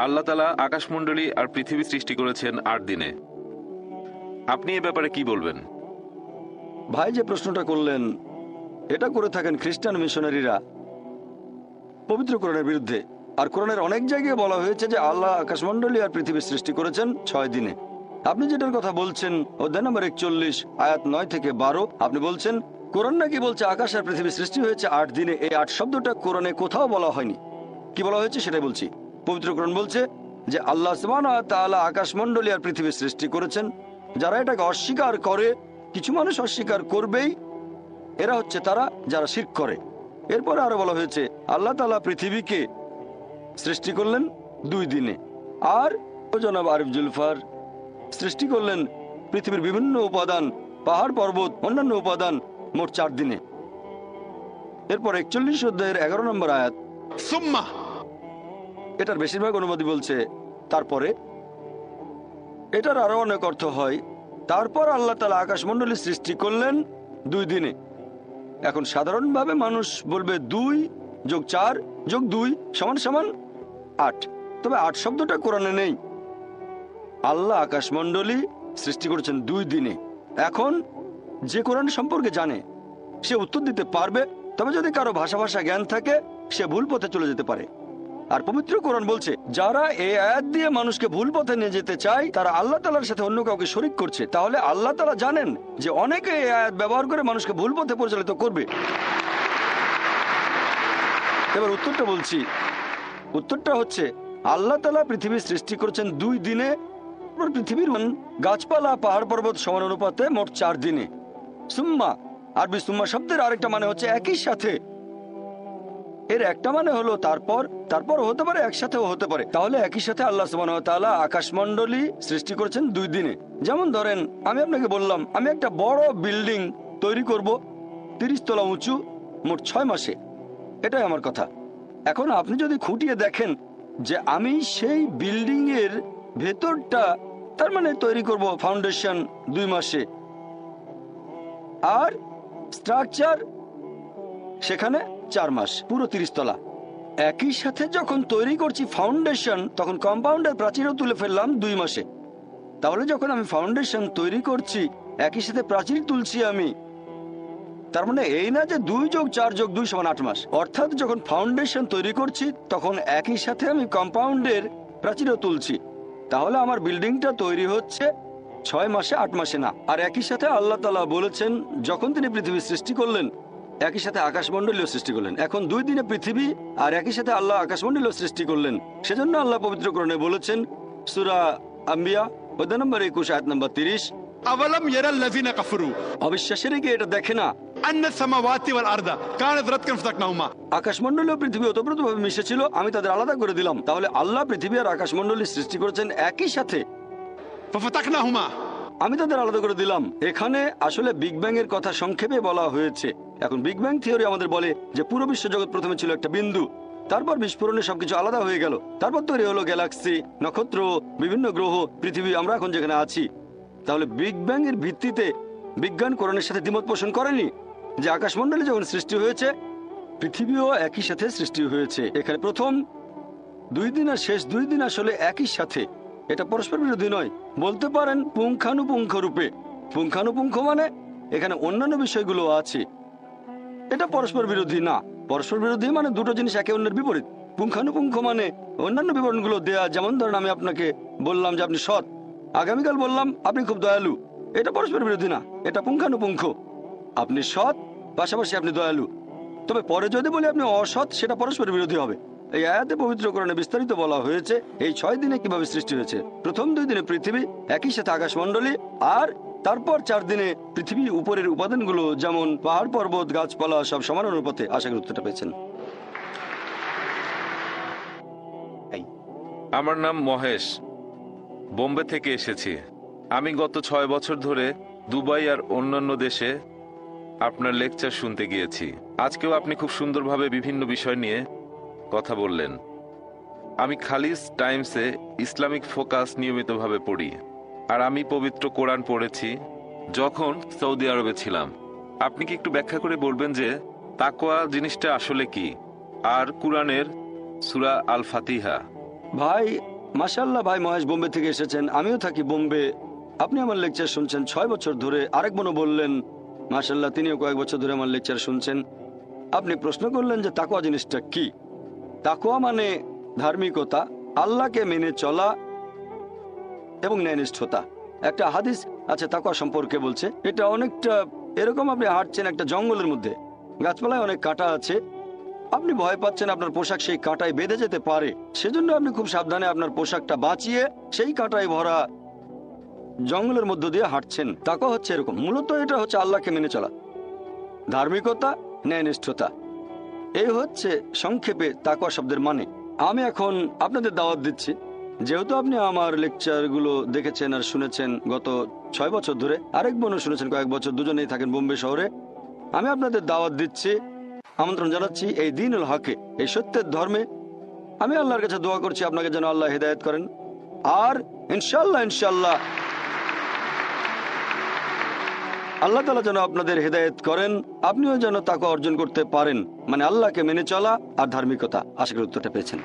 আল্লাহ তাআলা আকাশমণ্ডলী আর পৃথিবী সৃষ্টি করেছেন 8 দিনে। আপনি এ ব্যাপারে কি বলবেন? ভাই যে প্রশ্নটা করলেন, এটা করে থাকেন খ্রিস্টান মিশনারিরা পবিত্র কোরআনের বিরুদ্ধে। আর কোরআনের অনেক জায়গায় বলা হয়েছে যে আল্লাহ আকাশমণ্ডলী আর পৃথিবী সৃষ্টি করেছেন 6 দিনে। আপনি যেটার কথা বলছেন অধ্যায় নম্বর 41 আয়াত 9 থেকে 12, আপনি বলছেন কোরআন নাকি বলছে আকাশ আর পৃথিবী সৃষ্টি হয়েছে 8 দিনে। এই 8 শব্দটা কোরআনে কোথাও বলা হয়নি। কি বলা হয়েছে সেটাই বলছি। পবিত্র কোরআন বলছে যে আল্লাহ সুবহানাহু ওয়া তাআলা আকাশমণ্ডলী আর পৃথিবী সৃষ্টি করেছেন। যারা এটাকে অস্বীকার করে, কিছু মানুষ অস্বীকার করবেই, এরা হচ্ছে তারা যারা শিরক করে। এরপরে আরো বলা হয়েছে আল্লাহ তাআলা পৃথিবীকে সৃষ্টি করলেন 2 দিনে, আর জনাব আরিফ জুলফার সৃষ্টি করলেন পৃথিবীর বিভিন্ন উপাদান, পাহাড় পর্বত, অন্যান্য উপাদান মোট 4 দিনে। এরপর 41 অধ্যায়ের 11 নম্বর আয়াত, সুম্মা, এটার বেশিরভাগ অনুবাদী বলছে তারপরে। এটার আরো অনেক অর্থ হয় তারপর আল্লাহ তাআলা আকাশমণ্ডলী সৃষ্টি করলেন 2 দিনে। এখন সাধারণভাবে মানুষ বলবে 2 যোগ 4 যোগ 2 সমান সমান 8। তবে 8 শব্দটা কোরআনে নেই। আল্লাহ আকাশমণ্ডলী সৃষ্টি করেছেন 2 দিনে। এখন যে কোরআন সম্পর্কে জানে সে উত্তর দিতে পারবে, তবে যদি কারো ভাষা জ্ঞান থাকে সে ভুল পথে চলে যেতে পারে। আর পবিত্র কোরআন বলছে যারা এই আয়াত দিয়ে মানুষকে ভুল পথে নিয়ে যেতে চায় তারা আল্লাহ তাআলার সাথে অন্য কাউকে শরীক করছে। তাহলে আল্লাহ তাআলা জানেন যে অনেকে এই আয়াত ব্যবহার করে মানুষকে ভুল পথে পরিচালিত করবে। এবার উত্তরটা বলছি। উত্তরটা হচ্ছে আল্লাহ তাআলা পৃথিবী সৃষ্টি করেছেন 2 দিনে। পৃথিবীর গাছপালা পাহাড় পর্বত সমান অনুপাতে মোট 4 দিনে। সুম্মা, আরবি সুম্মা শব্দের আরেকটা মানে হচ্ছে একই সাথে। এর একটা মানে হলো তারপর হতে পারে, একসাথেও হতে পারে। তাহলে একই সাথে আল্লাহ সুবহানাহু ওয়া তাআলা আকাশমণ্ডলী সৃষ্টি করেছেন 2 দিনে। যেমন ধরেন আমি আপনাকে বললাম আমি একটা বড় বিল্ডিং তৈরি করব 30 তলা উঁচু মোট 6 মাসে। এটাই আমার কথা। এখন আপনি যদি খুঁটিয়ে দেখেন যে আমি সেই বিল্ডিং এর ভেতরটা তার মানে তৈরি করব ফাউন্ডেশন 2 মাসে, আর স্ট্রাকচার সেখানে 4 মাস, পুরো 30 তলা। একই সাথে যখন তৈরি করছি ফাউন্ডেশন তখন কম্পাউন্ডের প্রাচীরও তুলে ফেললাম 2 মাসে। তাহলে যখন আমি ফাউন্ডেশন তৈরি করছি একই সাথে প্রাচীর তুলছি আমি, তার মানে এই না যে 2 যোগ 4 যোগ 2 সমান 8 মাস। অর্থাৎ যখন ফাউন্ডেশন তৈরি করছি তখন একই সাথে আমি কম্পাউন্ডের প্রাচীরও তুলছি। তাহলে আমার বিল্ডিংটা তৈরি হচ্ছে 6 মাসে, 8 মাসে না। আর একই সাথে আল্লাহ তাআলা বলেছেন যখন তিনি পৃথিবী সৃষ্টি করলেন একই সাথে আকাশমণ্ডলীও সৃষ্টি করলেন। এখন 2 দিনে পৃথিবী আর একই সাথে আল্লাহ আকাশমণ্ডলীও সৃষ্টি করলেন। সেজন্য আল্লাহ পবিত্র কোরআনে বলেছেন সূরা আম্বিয়া অধ্যায় নম্বর 21 আয়াত নম্বর 30, أولم يرى الذين كفروا অবিশ্বাসীরা কি এটা দেখে না أن السماوات والأرض كانت رتقا ففتقناهما। আকাশমণ্ডলী ও পৃথিবী ওতপ্রোতভাবে মিশেছিল, আমি তাদের আলাদা করে দিলাম। তাহলে আল্লাহ পৃথিবী আর আকাশমণ্ডলী সৃষ্টি করেছেন একই সাথে, ففتقناهما। আমি তাদের আলাদা করে দিলাম। এখানে আসলে বিগ ব্যাং এর কথা সংক্ষেপে বলা হয়েছে। এখন বিগ ব্যাং থিওরি আমাদের বলে যে পুরো বিশ্ব জগৎ প্রথমে ছিল একটা বিন্দু, তারপর বিস্ফোরণে সবকিছু আলাদা হয়ে গেল, তারপর তৈরি হলো গ্যালাক্সি, নক্ষত্র, বিভিন্ন গ্রহ, পৃথিবী, আমরা এখন যেখানে আছি। তাহলে বিগ ব্যাং এর ভিত্তিতে বিজ্ঞান কোরআনের সাথে দ্বিমত পোষণ করেনি যে আকাশমণ্ডলী যখন সৃষ্টি হয়েছে পৃথিবীও একই সাথে সৃষ্টি হয়েছে। এখানে প্রথম 2 দিন আর শেষ 2 দিন আসলে একই সাথে, এটা পরস্পর বিরোধী নয়। বলতে পারেন পুঙ্খানুপুঙ্খ রূপে। পুঙ্খানুপুঙ্খ মানে এখানে অন্যান্য বিষয়গুলো আছে, এটা পরস্পর বিরোধী না। পরস্পর বিরোধী মানে দুটো জিনিস একে অন্যের বিপরীত। পুঙ্খানুপুঙ্খ মানে অন্যান্য বিবরণগুলো দেয়া। যেমন ধরেন আমি আপনাকে বললাম যে আপনি সৎ, আগামীকাল বললাম আপনি খুব দয়ালু, এটা পরস্পর বিরোধী না, এটা পুঙ্খানুপুঙ্খ। আপনি সৎ, পাশাপাশি আপনি দয়ালু। তবে পরে যদি বলি আপনি অসৎ, সেটা পরস্পর বিরোধী হবে। এই আয়াতে পবিত্র কোরআনে বিস্তারিত বলা হয়েছে এই 6 দিনে কিভাবে সৃষ্টি হয়েছে। প্রথম 2 দিনে পৃথিবী, একই সাথে আকাশমণ্ডলী, আর তারপর 4 দিনে পৃথিবী উপরের উপাদানগুলো যেমন পাহাড় পর্বত গাছপালা সব সমান অনুপাতে। আশা করি উত্তরটা পেয়েছেন। আমার নাম মহেশ, বোম্বে থেকে এসেছি। আমি গত 6 বছর ধরে দুবাই আর অন্যান্য দেশে আপনার লেকচার শুনতে গিয়েছি। আজকেও আপনি খুব সুন্দরভাবে বিভিন্ন বিষয় নিয়ে কথা বললেন। আমি খালিজ টাইমসে ইসলামিক ফোকাস নিয়মিতভাবে পড়ি, আর আমি পবিত্র কোরআন পড়েছি যখন সৌদি আরবে ছিলাম। আপনি কি একটু ব্যাখ্যা করে বলবেন যে তাকওয়া জিনিসটা আসলে কি, আর কোরআনের সূরা আল ফাতিহা? ভাই মাশাআল্লাহ, ভাই মহেশ বোম্বে থেকে এসেছেন, আমিও থাকি বোম্বে। আপনি আমার লেকচার শুনছেন 6 বছর ধরে। আরেক বোনও বললেন মাশাআল্লাহ, তিনিও কয়েক বছর ধরে আমার লেকচার শুনছেন। আপনি প্রশ্ন করলেন যে তাকওয়া জিনিসটা কি। তাকওয়া মানে ধার্মিকতা, আল্লাহকে মেনে চলা এবং ন্যায়নিষ্ঠতা। একটা হাদিস আছে তাকওয়া সম্পর্কে, বলছে এটা অনেকটা এরকম, আপনি হাঁটছেন একটা জঙ্গলের মধ্যে, গাছপালায় অনেক কাঁটা আছে, আপনি ভয় পাচ্ছেন আপনার পোশাক সেই কাঁটায় বেঁধে যেতে পারে, সেজন্য আপনি খুব সাবধানে আপনার পোশাকটা বাঁচিয়ে সেই কাঁটায় ভরা জঙ্গলের মধ্য দিয়ে হাঁটছেন। তাকওয়া হচ্ছে এরকম। মূলত এটা হচ্ছে আল্লাহকে মেনে চলা, ধার্মিকতা, ন্যায়নিষ্ঠতা। এই হচ্ছে সংক্ষেপে তাকওয়া শব্দের মানে। আমি এখন আপনাদের দাওয়াত দিচ্ছি, যেহেতু আপনি আমার লেকচারগুলো দেখেছেন আর শুনেছেন গত 6 বছর ধরে, আরেক বোনও শুনেছেন কয়েক বছর, দুজনেই থাকেন বোম্বে শহরে। আমি আপনাদের দাওয়াত দিচ্ছি, আমন্ত্রণ জানাচ্ছি এই দ্বীনুল হকে, এই সত্যের ধর্মে। আমি আল্লাহর কাছে দোয়া করছি আপনাকে যেন আল্লাহ হিদায়াত করেন। আর ইনশাল্লাহ ইনশাল্লাহ আল্লাহ তাআলা যেন আপনাদের হেদায়েত করেন, আপনিও যেন তাকে অর্জন করতে পারেন, মানে আল্লাহকে মেনে চলা আর ধার্মিকতা। আশা করি উত্তরটা পেয়েছেন।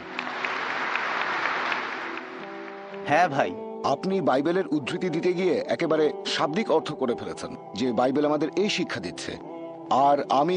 হ্যাঁ ভাই, আপনি বাইবেলের উদ্ধৃতি দিতে গিয়ে একেবারে শাব্দিক অর্থ করে ফেলেছেন যে বাইবেল আমাদের এই শিক্ষা দিচ্ছে। আর আমি